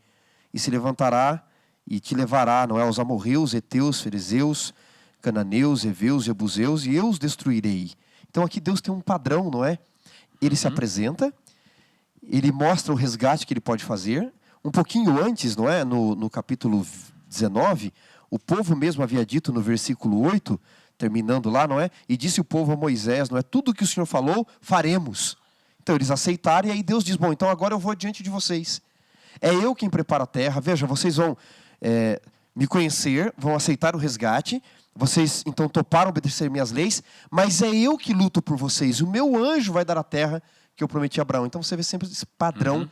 e se levantará e te levará, não é, aos amorreus, heteus, ferezeus, cananeus, heveus, jebuseus, e eu os destruirei. Então aqui Deus tem um padrão, não é? Ele se apresenta, ele mostra o resgate que ele pode fazer. Um pouquinho antes, não é? No capítulo 19, o povo mesmo havia dito no versículo 8, terminando lá, não é? E disse o povo a Moisés, não é? Tudo que o Senhor falou, faremos. Então eles aceitaram e aí Deus diz, bom, então agora eu vou diante de vocês. É eu quem prepara a terra. Veja, vocês vão me conhecer, vão aceitar o resgate. Vocês então toparam obedecer minhas leis, mas é eu que luto por vocês. O meu anjo vai dar a terra que eu prometi a Abraão. Então você vê sempre esse padrão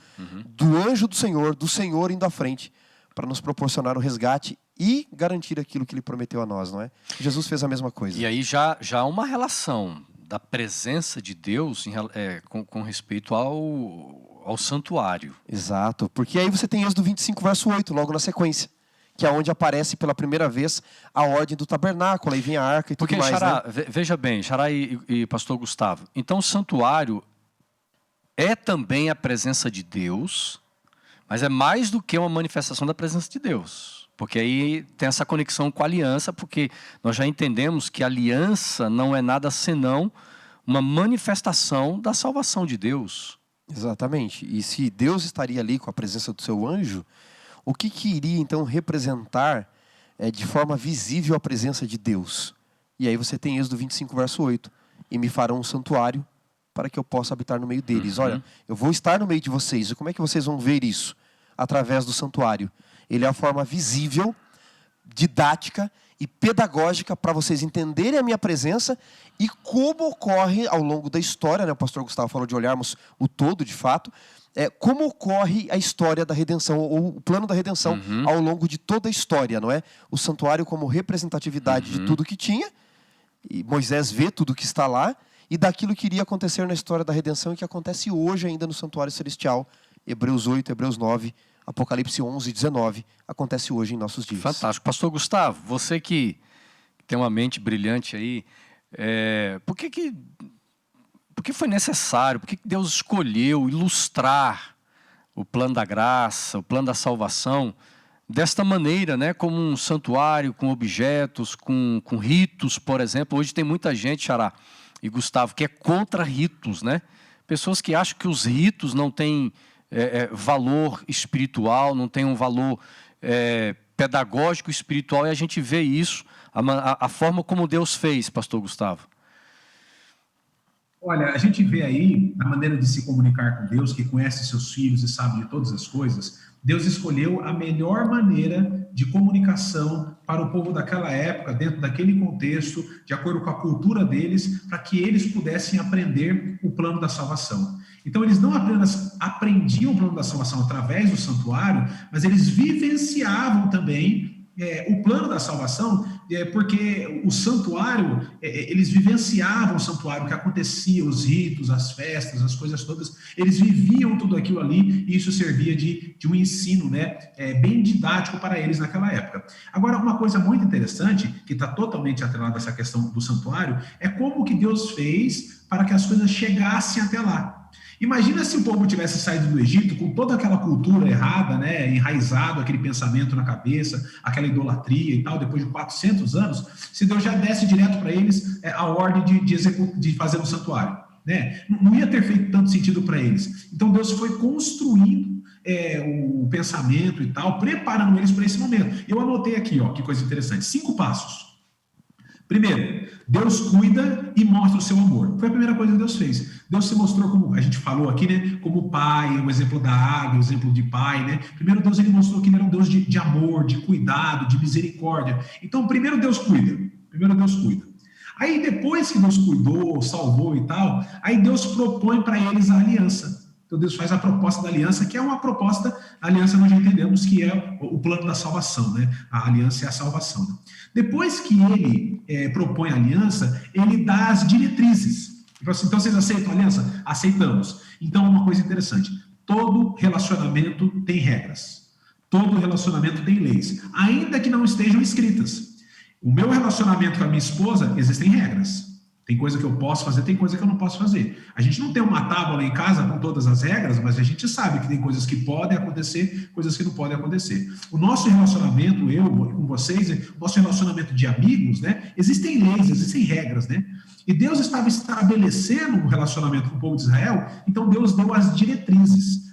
do anjo do Senhor indo à frente para nos proporcionar o resgate e garantir aquilo que ele prometeu a nós, não é? Jesus fez a mesma coisa. E aí já há uma relação da presença de Deus com respeito ao santuário. Exato, porque aí você tem Êxodo 25, verso 8, logo na sequência, que é onde aparece pela primeira vez a ordem do tabernáculo, aí vem a arca e tudo mais. Xará, né? Veja bem, Xará e pastor Gustavo, então o santuário é também a presença de Deus, mas é mais do que uma manifestação da presença de Deus. Porque aí tem essa conexão com a aliança, porque nós já entendemos que a aliança não é nada senão uma manifestação da salvação de Deus. Exatamente. E se Deus estaria ali com a presença do seu anjo, o que iria então representar de forma visível a presença de Deus? E aí você tem Êxodo 25, verso 8. E me farão um santuário para que eu possa habitar no meio deles. Olha, eu vou estar no meio de vocês. E como é que vocês vão ver isso? Através do santuário. Ele é a forma visível, didática e pedagógica para vocês entenderem a minha presença e como ocorre ao longo da história, né? O pastor Gustavo falou de olharmos o todo de fato, como ocorre a história da redenção, ou o plano da redenção ao longo de toda a história, não é? O santuário como representatividade de tudo que tinha, e Moisés vê tudo que está lá, e daquilo que iria acontecer na história da redenção e que acontece hoje ainda no santuário celestial, Hebreus 8, Hebreus 9, Apocalipse 11, 19, acontece hoje em nossos dias. Fantástico. Pastor Gustavo, você que tem uma mente brilhante aí, por que foi necessário, por que Deus escolheu ilustrar o plano da graça, o plano da salvação, desta maneira, né, como um santuário, com objetos, com ritos, por exemplo? Hoje tem muita gente, Xará e Gustavo, que é contra ritos, né? Pessoas que acham que os ritos não têm valor espiritual, não tem um valor pedagógico espiritual, e a gente vê isso, a forma como Deus fez, pastor Gustavo. Olha, a gente vê aí a maneira de se comunicar com Deus, que conhece seus filhos e sabe de todas as coisas. Deus escolheu a melhor maneira de comunicação para o povo daquela época, dentro daquele contexto, de acordo com a cultura deles, para que eles pudessem aprender o plano da salvação. Então, eles não apenas aprendiam o plano da salvação através do santuário, mas eles vivenciavam também o plano da salvação, porque o santuário, eles vivenciavam o santuário, o que acontecia, os ritos, as festas, as coisas todas, eles viviam tudo aquilo ali, e isso servia de um ensino, né, bem didático para eles naquela época. Agora, uma coisa muito interessante, que está totalmente atrelada a essa questão do santuário, é como que Deus fez para que as coisas chegassem até lá. Imagina se o povo tivesse saído do Egito com toda aquela cultura errada, né, enraizado, aquele pensamento na cabeça, aquela idolatria e tal, depois de 400 anos, se Deus já desse direto para eles a ordem de fazer um santuário, né? Não ia ter feito tanto sentido para eles. Então Deus foi construindo o pensamento e tal, preparando eles para esse momento. Eu anotei aqui, ó, que coisa interessante, 5 passos. Primeiro, Deus cuida e mostra o seu amor. Foi a primeira coisa que Deus fez. Deus se mostrou, como a gente falou aqui, né, como pai, o exemplo da águia, o exemplo de pai, né? Primeiro Deus, ele mostrou que ele era um Deus de amor, de cuidado, de misericórdia. Então, primeiro Deus cuida. Aí depois que Deus cuidou, salvou e tal, aí Deus propõe para eles a aliança. Então Deus faz a proposta da aliança, que é uma proposta, a aliança nós já entendemos que é o plano da salvação, né? A aliança é a salvação. Né? Depois que ele propõe a aliança, ele dá as diretrizes. Então vocês aceitam a aliança? Aceitamos. Então uma coisa interessante, todo relacionamento tem regras. Todo relacionamento tem leis, ainda que não estejam escritas. O meu relacionamento com a minha esposa, existem regras. Tem coisa que eu posso fazer, tem coisa que eu não posso fazer. A gente não tem uma tábua em casa com todas as regras, mas a gente sabe que tem coisas que podem acontecer, coisas que não podem acontecer. O nosso relacionamento, eu com vocês, o nosso relacionamento de amigos, né? Existem leis, existem regras, né? E Deus estava estabelecendo um relacionamento com o povo de Israel, então Deus deu as diretrizes.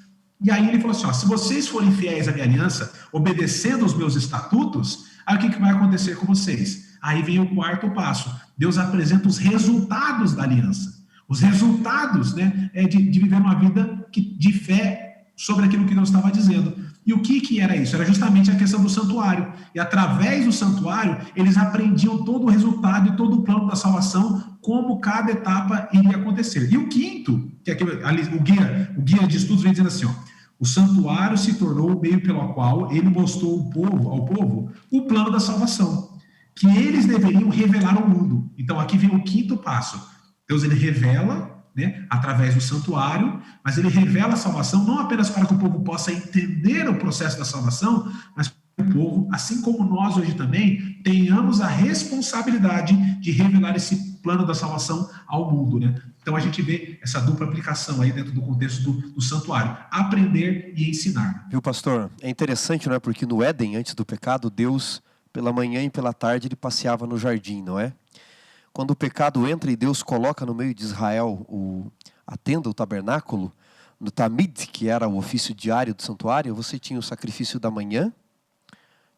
E aí ele falou assim, ó, se vocês forem fiéis à minha aliança, obedecendo os meus estatutos, aí o que vai acontecer com vocês? Aí vem o quarto passo. Deus apresenta os resultados da aliança. Os resultados, né, de viver uma vida de fé sobre aquilo que Deus estava dizendo. E o que era isso? Era justamente a questão do santuário. E através do santuário, eles aprendiam todo o resultado e todo o plano da salvação, como cada etapa iria acontecer. E o quinto, que é o guia de estudos vem dizendo assim, ó, o santuário se tornou o meio pelo qual ele mostrou ao povo o plano da salvação, que eles deveriam revelar ao mundo. Então aqui vem o quinto passo. Deus ele revela, né, através do santuário, mas ele revela a salvação não apenas para que o povo possa entender o processo da salvação, mas para que o povo, assim como nós hoje também, tenhamos a responsabilidade de revelar esse plano da salvação ao mundo, né? Então a gente vê essa dupla aplicação aí dentro do contexto do santuário, aprender e ensinar. Viu, pastor? É interessante, não é? Porque no Éden, antes do pecado, Deus, pela manhã e pela tarde, ele passeava no jardim, não é? Quando o pecado entra e Deus coloca no meio de Israel a tenda, o tabernáculo, no Tamid, que era o ofício diário do santuário, você tinha o sacrifício da manhã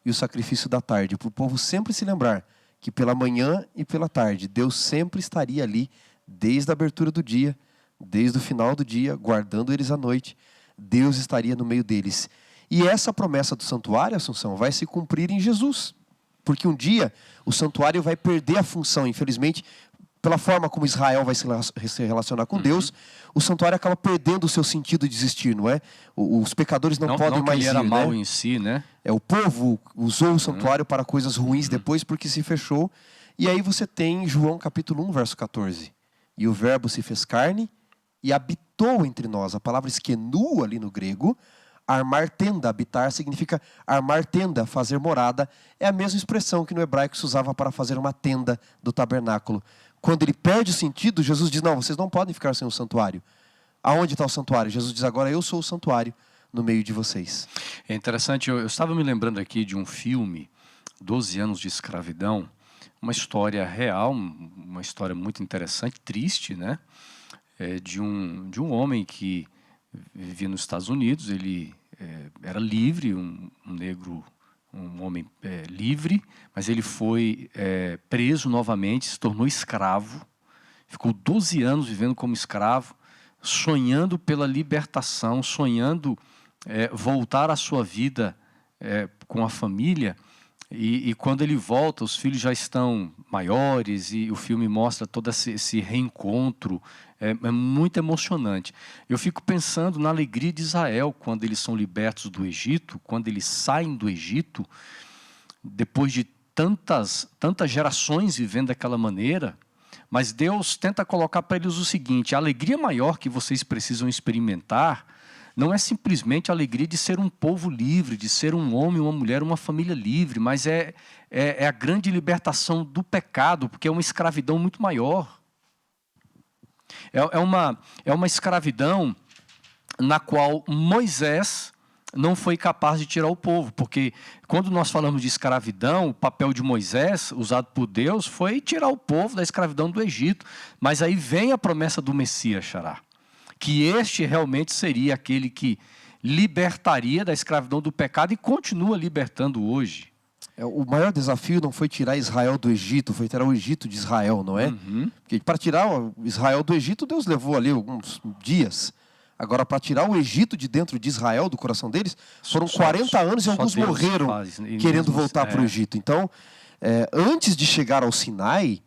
e o sacrifício da tarde, para o povo sempre se lembrar que pela manhã e pela tarde, Deus sempre estaria ali, desde a abertura do dia, desde o final do dia, guardando eles à noite, Deus estaria no meio deles. E essa promessa do santuário, Assunção, vai se cumprir em Jesus. Porque um dia o santuário vai perder a função, infelizmente, pela forma como Israel vai se relacionar com Deus, o santuário acaba perdendo o seu sentido de existir, não é? Os pecadores não podem mais ir, era né? mal em si, né? O povo usou o santuário para coisas ruins depois porque se fechou. E aí você tem João capítulo 1, verso 14. E o verbo se fez carne e habitou entre nós. A palavra esquenu ali no grego, armar tenda, habitar significa armar tenda, fazer morada. É a mesma expressão que no hebraico se usava para fazer uma tenda do tabernáculo. Quando ele perde o sentido, Jesus diz, não, vocês não podem ficar sem o santuário. Aonde está o santuário? Jesus diz, agora eu sou o santuário no meio de vocês. É interessante, eu estava me lembrando aqui de um filme, 12 anos de escravidão, uma história real, uma história muito interessante, triste, né? De um homem que vivia nos Estados Unidos, ele era livre, um negro, um homem livre, mas ele foi preso novamente, se tornou escravo, ficou 12 anos vivendo como escravo, sonhando pela libertação, sonhando voltar à sua vida com a família, e quando ele volta, os filhos já estão maiores, e o filme mostra todo esse reencontro, é muito emocionante. Eu fico pensando na alegria de Israel quando eles são libertos do Egito, quando eles saem do Egito, depois de tantas gerações vivendo daquela maneira, mas Deus tenta colocar para eles o seguinte: a alegria maior que vocês precisam experimentar não é simplesmente a alegria de ser um povo livre, de ser um homem, uma mulher, uma família livre, mas é a grande libertação do pecado, porque é uma escravidão muito maior. É uma escravidão na qual Moisés não foi capaz de tirar o povo, porque quando nós falamos de escravidão, o papel de Moisés, usado por Deus, foi tirar o povo da escravidão do Egito. Mas aí vem a promessa do Messias, Xará, que este realmente seria aquele que libertaria da escravidão do pecado e continua libertando hoje. O maior desafio não foi tirar Israel do Egito, foi tirar o Egito de Israel, não é? Porque para tirar Israel do Egito, Deus levou ali alguns dias. Agora, para tirar o Egito de dentro de Israel, do coração deles, foram 40 anos e alguns Deus morreram querendo voltar para o Egito. Então, antes de chegar ao Sinai,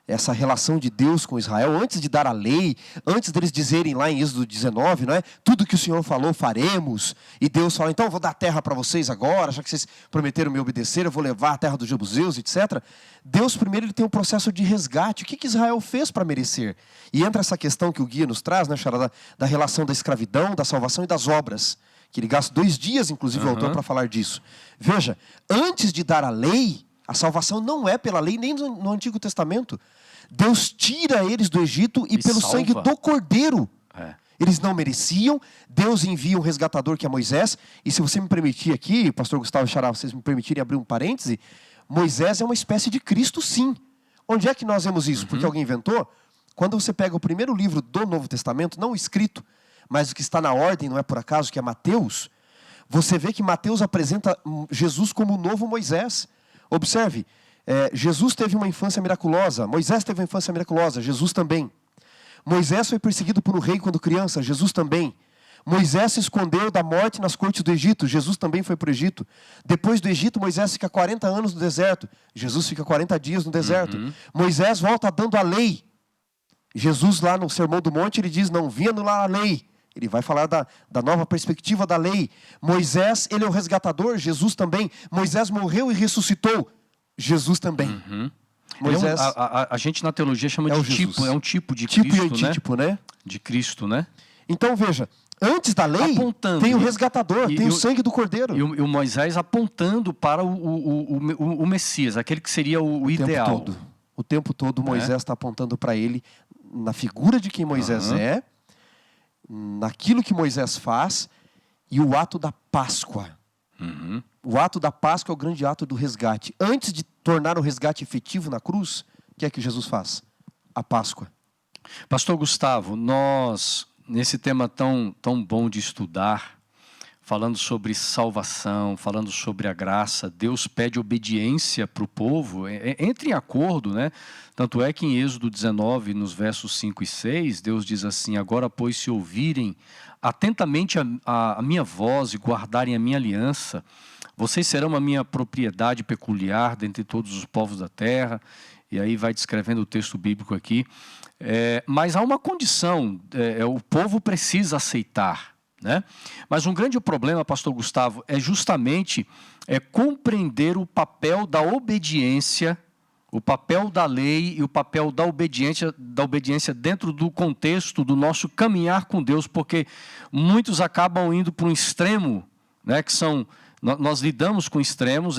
essa relação de Deus com Israel, antes de dar a lei, antes deles dizerem lá em Êxodo 19, não é? Tudo que o Senhor falou, faremos. E Deus fala, então eu vou dar a terra para vocês agora, já que vocês prometeram me obedecer, eu vou levar a terra dos jebuseus, etc. Deus primeiro ele tem um processo de resgate. O que Israel fez para merecer? E entra essa questão que o guia nos traz, né, Xará, da relação da escravidão, da salvação e das obras. Que ele gasta 2 dias, inclusive, o autor, para falar disso. Veja, antes de dar a lei, a salvação não é pela lei, nem no Antigo Testamento. Deus tira eles do Egito e pelo sangue do Cordeiro. Eles não mereciam. Deus envia um resgatador que é Moisés. E se você me permitir aqui, pastor Gustavo e Xará, vocês me permitirem abrir um parêntese, Moisés é uma espécie de Cristo, sim. Onde é que nós vemos isso? Porque alguém inventou? Quando você pega o primeiro livro do Novo Testamento, não o escrito, mas o que está na ordem, não é por acaso, que é Mateus, você vê que Mateus apresenta Jesus como o novo Moisés. Observe, Jesus teve uma infância miraculosa, Moisés teve uma infância miraculosa, Jesus também. Moisés foi perseguido por um rei quando criança, Jesus também. Moisés se escondeu da morte nas cortes do Egito, Jesus também foi para o Egito. Depois do Egito, Moisés fica 40 anos no deserto, Jesus fica 40 dias no deserto. Moisés volta dando a lei. Jesus lá no Sermão do Monte, ele diz, não vinha anular a lei. Ele vai falar da nova perspectiva da lei. Moisés, ele é o resgatador, Jesus também. Moisés morreu e ressuscitou, Jesus também. Moisés, a gente na teologia chama de tipo, é um tipo de tipo Cristo, e antítipo, né? De Cristo, né? Então veja, antes da lei, tem o resgatador, tem o sangue do Cordeiro. E o Moisés apontando para o Messias, aquele que seria o ideal. O tempo todo Moisés está apontando para ele, na figura de quem Moisés é, naquilo que Moisés faz, e o ato da Páscoa. O ato da Páscoa é o grande ato do resgate. Antes de tornar o resgate efetivo na cruz, o que é que Jesus faz? A Páscoa. Pastor Gustavo, nós, nesse tema tão bom de estudar, falando sobre salvação, falando sobre a graça, Deus pede obediência para o povo, entre em acordo, né? Tanto é que em Êxodo 19, nos versos 5 e 6, Deus diz assim, agora, pois, se ouvirem atentamente a minha voz e guardarem a minha aliança, vocês serão a minha propriedade peculiar dentre todos os povos da terra. E aí vai descrevendo o texto bíblico aqui. Mas há uma condição, o povo precisa aceitar, né? Mas um grande problema, pastor Gustavo, é justamente compreender o papel da obediência, o papel da lei e o papel da obediência dentro do contexto do nosso caminhar com Deus, porque muitos acabam indo para um extremo, né, que são, nós lidamos com extremos,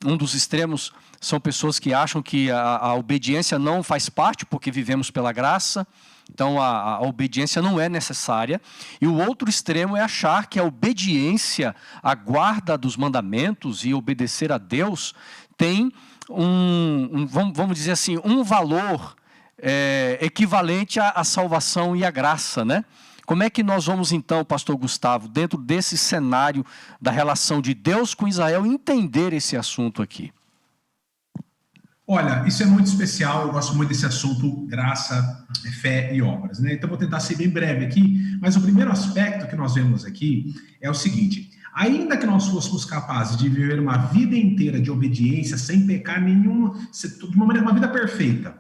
um dos extremos são pessoas que acham que a obediência não faz parte, porque vivemos pela graça, então a obediência não é necessária. E o outro extremo é achar que a obediência, a guarda dos mandamentos e obedecer a Deus tem vamos dizer assim, um valor equivalente à salvação e à graça, né? Como é que nós vamos então, pastor Gustavo, dentro desse cenário da relação de Deus com Israel, entender esse assunto aqui? Olha, isso é muito especial, eu gosto muito desse assunto, graça, fé e obras, né? Então vou tentar ser bem breve aqui, mas o primeiro aspecto que nós vemos aqui é o seguinte: ainda que nós fôssemos capazes de viver uma vida inteira de obediência, sem pecar nenhuma, de uma maneira, uma vida perfeita,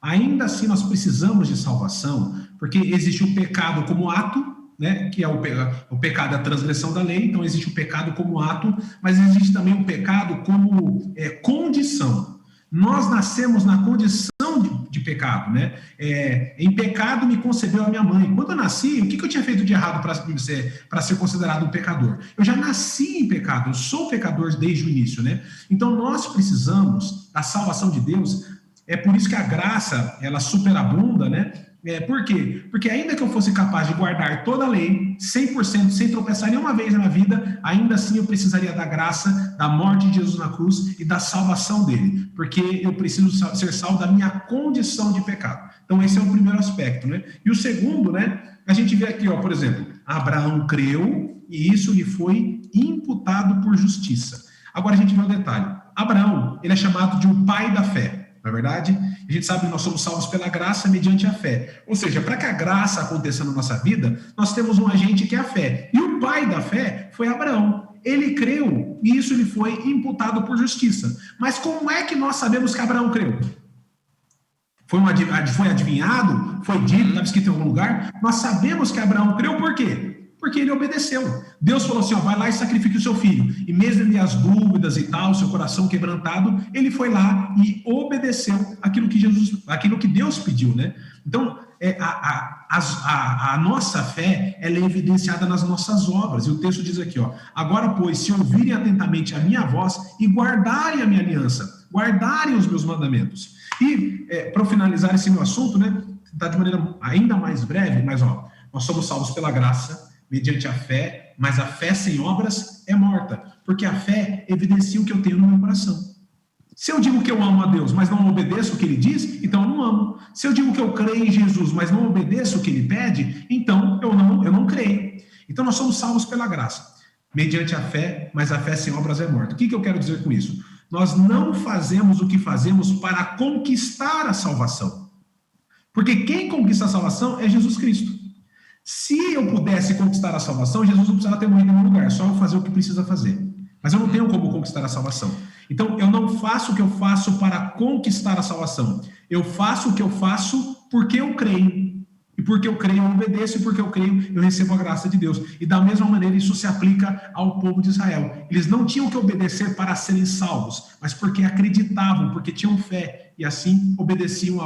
ainda assim nós precisamos de salvação, porque existe o pecado como ato, né, que é o pecado da transgressão da lei, então existe o pecado como ato, mas existe também o pecado como condição. Nós nascemos na condição de pecado, né? Em pecado me concebeu a minha mãe. Quando eu nasci, o que eu tinha feito de errado para ser considerado um pecador? Eu já nasci em pecado, eu sou pecador desde o início, né? Então nós precisamos da salvação de Deus. É por isso que a graça, ela superabunda, né? Por quê? Porque ainda que eu fosse capaz de guardar toda a lei, 100%, sem tropeçar nenhuma vez na minha vida, ainda assim eu precisaria da graça, da morte de Jesus na cruz e da salvação dele. Porque eu preciso ser salvo da minha condição de pecado. Então esse é o primeiro aspecto, né? E o segundo, né? A gente vê aqui, ó, por exemplo, Abraão creu e isso lhe foi imputado por justiça. Agora a gente vê um detalhe. Abraão, ele é chamado de o pai da fé. Não é verdade? A gente sabe que nós somos salvos pela graça mediante a fé. Ou seja, para que a graça aconteça na nossa vida, nós temos um agente que é a fé. E o pai da fé foi Abraão. Ele creu e isso lhe foi imputado por justiça. Mas como é que nós sabemos que Abraão creu? foi adivinhado, foi dito, estava escrito em algum lugar. Nós sabemos que Abraão creu por quê? Porque ele obedeceu. Deus falou assim, ó, vai lá e sacrifique o seu filho. E mesmo em as dúvidas e tal, seu coração quebrantado, ele foi lá e obedeceu aquilo que Deus pediu, né? Então, a nossa fé, ela é evidenciada nas nossas obras. E o texto diz aqui, ó, agora, pois, se ouvirem atentamente a minha voz e guardarem a minha aliança, guardarem os meus mandamentos. E, para finalizar esse meu assunto, né, tá de maneira ainda mais breve, mas, ó, nós somos salvos pela graça, mediante a fé, mas a fé sem obras é morta, porque a fé evidencia o que eu tenho no meu coração. Se eu digo que eu amo a Deus, mas não obedeço o que Ele diz, então eu não amo. Se eu digo que eu creio em Jesus, mas não obedeço o que Ele pede, então eu não creio. Então nós somos salvos pela graça, mediante a fé, mas a fé sem obras é morta. O que eu quero dizer com isso? Nós não fazemos o que fazemos para conquistar a salvação, porque quem conquista a salvação é Jesus Cristo. Se eu pudesse conquistar a salvação, Jesus não precisava ter morrido em nenhum lugar, só eu fazer o que precisa fazer. Mas eu não tenho como conquistar a salvação. Então, eu não faço o que eu faço para conquistar a salvação. Eu faço o que eu faço porque eu creio. E porque eu creio, eu obedeço, e porque eu creio, eu recebo a graça de Deus. E da mesma maneira, isso se aplica ao povo de Israel. Eles não tinham que obedecer para serem salvos, mas porque acreditavam, porque tinham fé, e assim obedeciam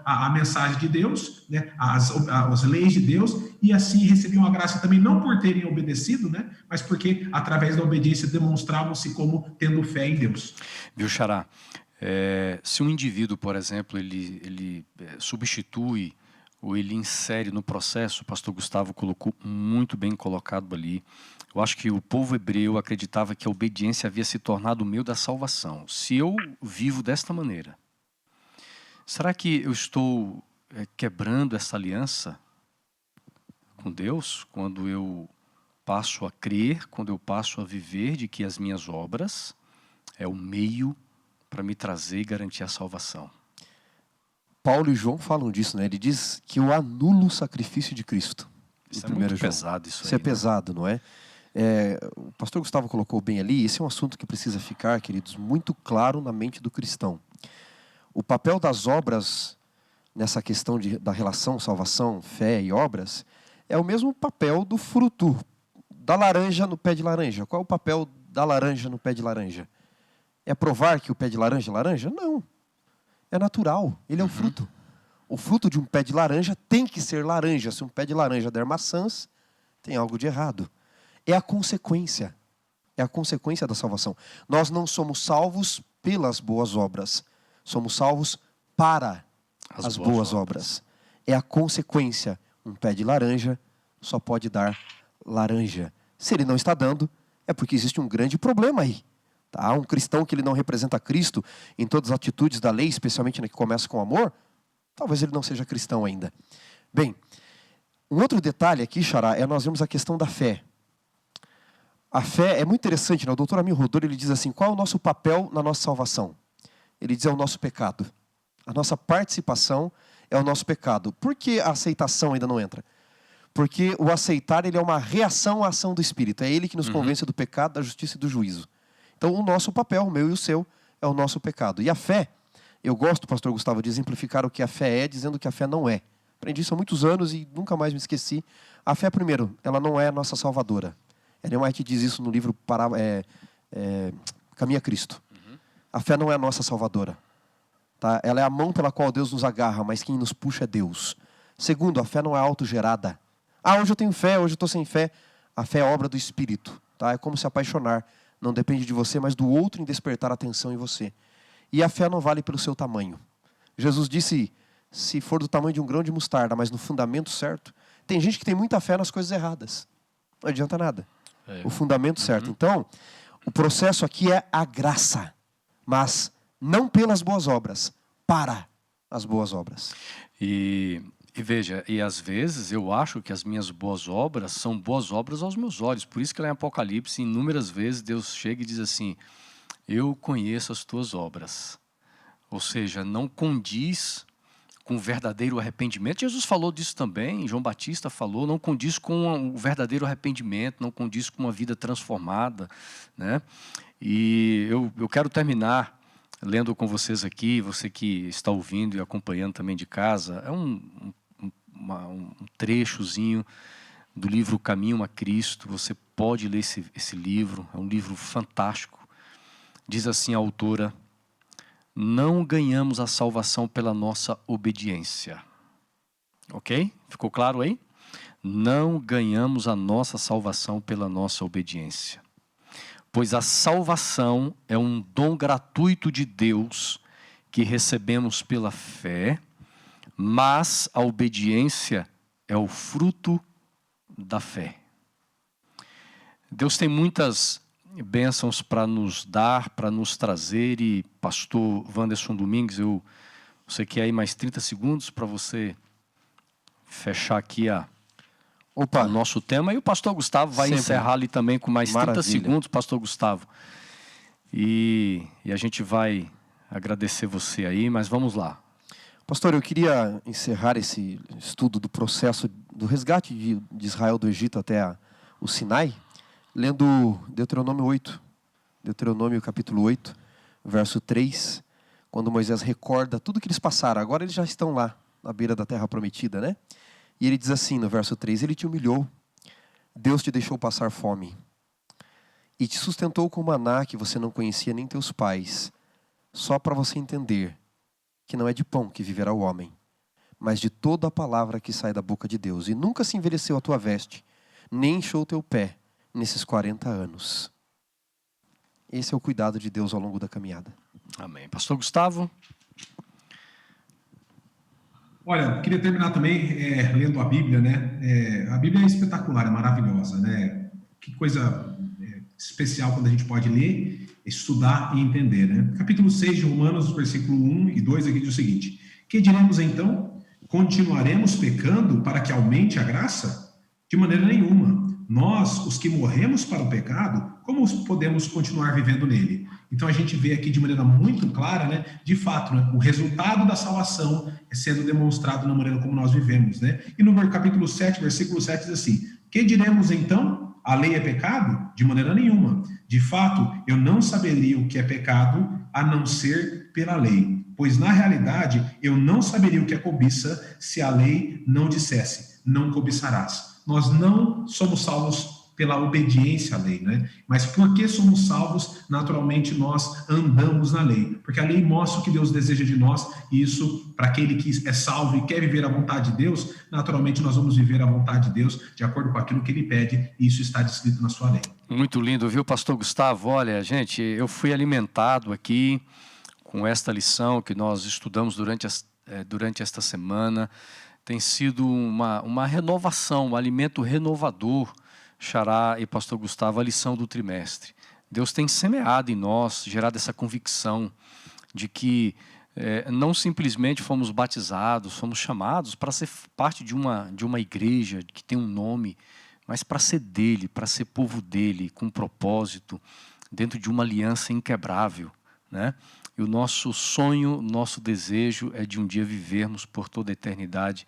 a mensagem de Deus, né, as leis de Deus, e assim recebiam a graça também, não por terem obedecido, né, mas porque através da obediência demonstravam-se como tendo fé em Deus. Viu, Xará? Se um indivíduo, por exemplo, ele substitui ou ele insere no processo, o pastor Gustavo colocou muito bem colocado ali. Eu acho que o povo hebreu acreditava que a obediência havia se tornado o meio da salvação. Se eu vivo desta maneira, será que eu estou quebrando essa aliança com Deus quando eu passo a crer, quando eu passo a viver de que as minhas obras é o meio para me trazer e garantir a salvação? Paulo e João falam disso, né? Ele diz que eu anulo o sacrifício de Cristo. Isso é muito pesado, isso aí. Isso é pesado, não é? O pastor Gustavo colocou bem ali, esse é um assunto que precisa ficar, queridos, muito claro na mente do cristão. O papel das obras nessa questão da relação salvação, fé e obras é o mesmo papel do fruto da laranja no pé de laranja. Qual é o papel da laranja no pé de laranja? É provar que o pé de laranja é laranja? Não. É natural, ele é o fruto. O fruto de um pé de laranja tem que ser laranja. Se um pé de laranja der maçãs, tem algo de errado. É a consequência. É a consequência da salvação. Nós não somos salvos pelas boas obras. Somos salvos para as boas obras. É a consequência. Um pé de laranja só pode dar laranja. Se ele não está dando, é porque existe um grande problema aí. Tá? Um cristão que ele não representa Cristo em todas as atitudes da lei, especialmente na que começa com amor, talvez ele não seja cristão ainda. Bem, um outro detalhe aqui, Xará, nós vemos a questão da fé. A fé é muito interessante, né? O doutor Amir Rodor, ele diz assim, qual é o nosso papel na nossa salvação? Ele diz, é o nosso pecado. A nossa participação é o nosso pecado. Por que a aceitação ainda não entra? Porque o aceitar, ele é uma reação à ação do Espírito. É ele que nos convence do pecado, da justiça e do juízo. Então, o nosso papel, o meu e o seu, é o nosso pecado. E a fé, eu gosto, pastor Gustavo, de exemplificar o que a fé é, dizendo que a fé não é. Aprendi isso há muitos anos e nunca mais me esqueci. A fé, primeiro, ela não é a nossa salvadora. Ellen White diz isso no livro Caminho a Cristo. A fé não é a nossa salvadora. Tá? Ela é a mão pela qual Deus nos agarra, mas quem nos puxa é Deus. Segundo, a fé não é autogerada. Hoje eu tenho fé, hoje eu estou sem fé. A fé é obra do Espírito. Tá? É como se apaixonar. Não depende de você, mas do outro em despertar a atenção em você. E a fé não vale pelo seu tamanho. Jesus disse, se for do tamanho de um grão de mostarda, mas no fundamento certo. Tem gente que tem muita fé nas coisas erradas. Não adianta nada. O fundamento certo. Então, o processo aqui é a graça. Mas não pelas boas obras, para as boas obras. E veja, e às vezes eu acho que as minhas boas obras são boas obras aos meus olhos. Por isso que lá em Apocalipse, inúmeras vezes, Deus chega e diz assim, eu conheço as tuas obras. Ou seja, não condiz com o verdadeiro arrependimento. Jesus falou disso também, João Batista falou, não condiz com o verdadeiro arrependimento, não condiz com uma vida transformada, né? E eu quero terminar lendo com vocês aqui, você que está ouvindo e acompanhando também de casa, é um trechozinho do livro Caminho a Cristo. Você pode ler esse livro, é um livro fantástico. Diz assim a autora: não ganhamos a salvação pela nossa obediência. Ok? Ficou claro aí? Não ganhamos a nossa salvação pela nossa obediência. Pois a salvação é um dom gratuito de Deus que recebemos pela fé, mas a obediência é o fruto da fé. Deus tem muitas bênçãos para nos dar, para nos trazer, e pastor Wanderson Domingues, você quer aí mais 30 segundos para você fechar aqui o nosso tema, e o pastor Gustavo vai encerrar ali também com mais 30 segundos, pastor Gustavo. E a gente vai agradecer você aí, mas vamos lá. Pastor, eu queria encerrar esse estudo do processo do resgate de Israel do Egito até o Sinai, lendo Deuteronômio 8, Deuteronômio capítulo 8, verso 3, quando Moisés recorda tudo que eles passaram. Agora eles já estão lá, na beira da terra prometida, né? E ele diz assim no verso 3, ele te humilhou, Deus te deixou passar fome, e te sustentou com maná que você não conhecia nem teus pais, só para você entender que não é de pão que viverá o homem, mas de toda a palavra que sai da boca de Deus. E nunca se envelheceu a tua veste, nem inchou o teu pé nesses 40 anos. Esse é o cuidado de Deus ao longo da caminhada. Amém. Pastor Gustavo? Olha, queria terminar também lendo a Bíblia, né? A Bíblia é espetacular, é maravilhosa, né? Que coisa especial quando a gente pode ler, estudar e entender, né? Capítulo 6 de Romanos, versículo 1 e 2, aqui diz o seguinte: que diremos então? Continuaremos pecando para que aumente a graça? De maneira nenhuma. Nós, os que morremos para o pecado, como podemos continuar vivendo nele? Então a gente vê aqui de maneira muito clara, né, de fato, né, o resultado da salvação é sendo demonstrado na maneira como nós vivemos, né? E no capítulo 7, versículo 7 diz assim: que diremos então? A lei é pecado? De maneira nenhuma. De fato, eu não saberia o que é pecado a não ser pela lei. Pois na realidade, eu não saberia o que é cobiça se a lei não dissesse: não cobiçarás. Nós não somos salvos pela obediência à lei, né? Mas porque somos salvos, naturalmente nós andamos na lei. Porque a lei mostra o que Deus deseja de nós, e isso, para aquele que é salvo e quer viver a vontade de Deus, naturalmente nós vamos viver a vontade de Deus de acordo com aquilo que Ele pede, e isso está descrito na sua lei. Muito lindo, viu, pastor Gustavo? Olha, gente, eu fui alimentado aqui com esta lição que nós estudamos durante esta semana. Tem sido uma renovação, um alimento renovador, Xará e pastor Gustavo, a lição do trimestre. Deus tem semeado em nós, gerado essa convicção de que não simplesmente fomos batizados, fomos chamados para ser parte de uma igreja que tem um nome, mas para ser dele, para ser povo dele, com propósito, dentro de uma aliança inquebrável, né? E o nosso sonho, nosso desejo é de um dia vivermos por toda a eternidade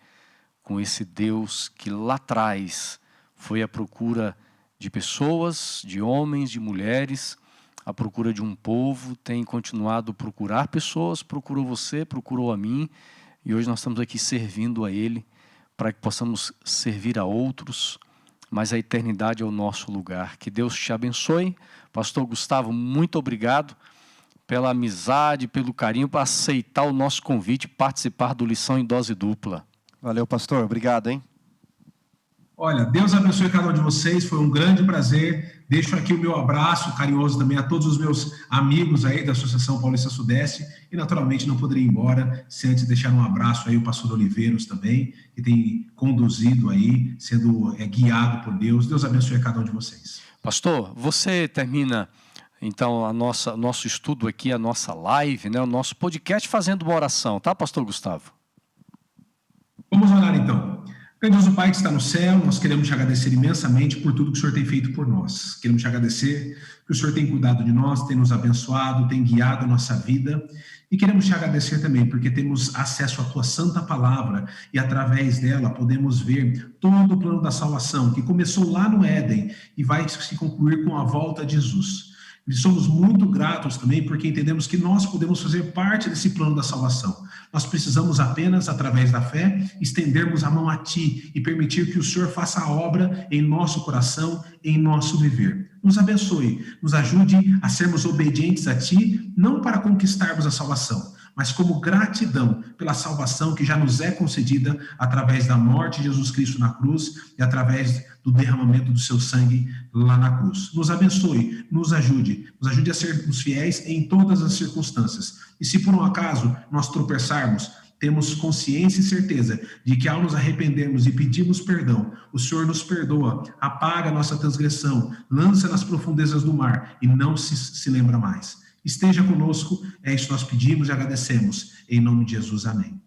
com esse Deus que lá atrás foi à procura de pessoas, de homens, de mulheres, à procura de um povo, tem continuado a procurar pessoas, procurou você, procurou a mim, e hoje nós estamos aqui servindo a Ele, para que possamos servir a outros, mas a eternidade é o nosso lugar. Que Deus te abençoe. Pastor Gustavo, muito obrigado pela amizade, pelo carinho, para aceitar o nosso convite, participar do Lição em Dose Dupla. Valeu, pastor. Obrigado, hein? Olha, Deus abençoe cada um de vocês, foi um grande prazer. Deixo aqui o meu abraço carinhoso também a todos os meus amigos aí da Associação Paulista Sudeste, e naturalmente não poderia ir embora sem antes deixar um abraço aí o pastor Oliveiros também, que tem conduzido aí, sendo guiado por Deus. Deus abençoe cada um de vocês. Pastor, você termina então nosso estudo aqui, a nossa live, né, o nosso podcast, fazendo uma oração, tá, pastor Gustavo? Vamos orar então. Grandioso Pai que está no céu, nós queremos te agradecer imensamente por tudo que o Senhor tem feito por nós. Queremos te agradecer que o Senhor tem cuidado de nós, tem nos abençoado, tem guiado a nossa vida. E queremos te agradecer também porque temos acesso à tua santa palavra e através dela podemos ver todo o plano da salvação que começou lá no Éden e vai se concluir com a volta de Jesus. E somos muito gratos também porque entendemos que nós podemos fazer parte desse plano da salvação. Nós precisamos apenas, através da fé, estendermos a mão a Ti e permitir que o Senhor faça a obra em nosso coração, em nosso viver. Nos abençoe, nos ajude a sermos obedientes a Ti, não para conquistarmos a salvação, mas como gratidão pela salvação que já nos é concedida através da morte de Jesus Cristo na cruz e através do derramamento do seu sangue lá na cruz. Nos abençoe, nos ajude a sermos fiéis em todas as circunstâncias. E se por um acaso nós tropeçarmos, temos consciência e certeza de que ao nos arrependermos e pedirmos perdão, o Senhor nos perdoa, apaga a nossa transgressão, lança nas profundezas do mar e não se lembra mais. Esteja conosco, é isso que nós pedimos e agradecemos. Em nome de Jesus, amém.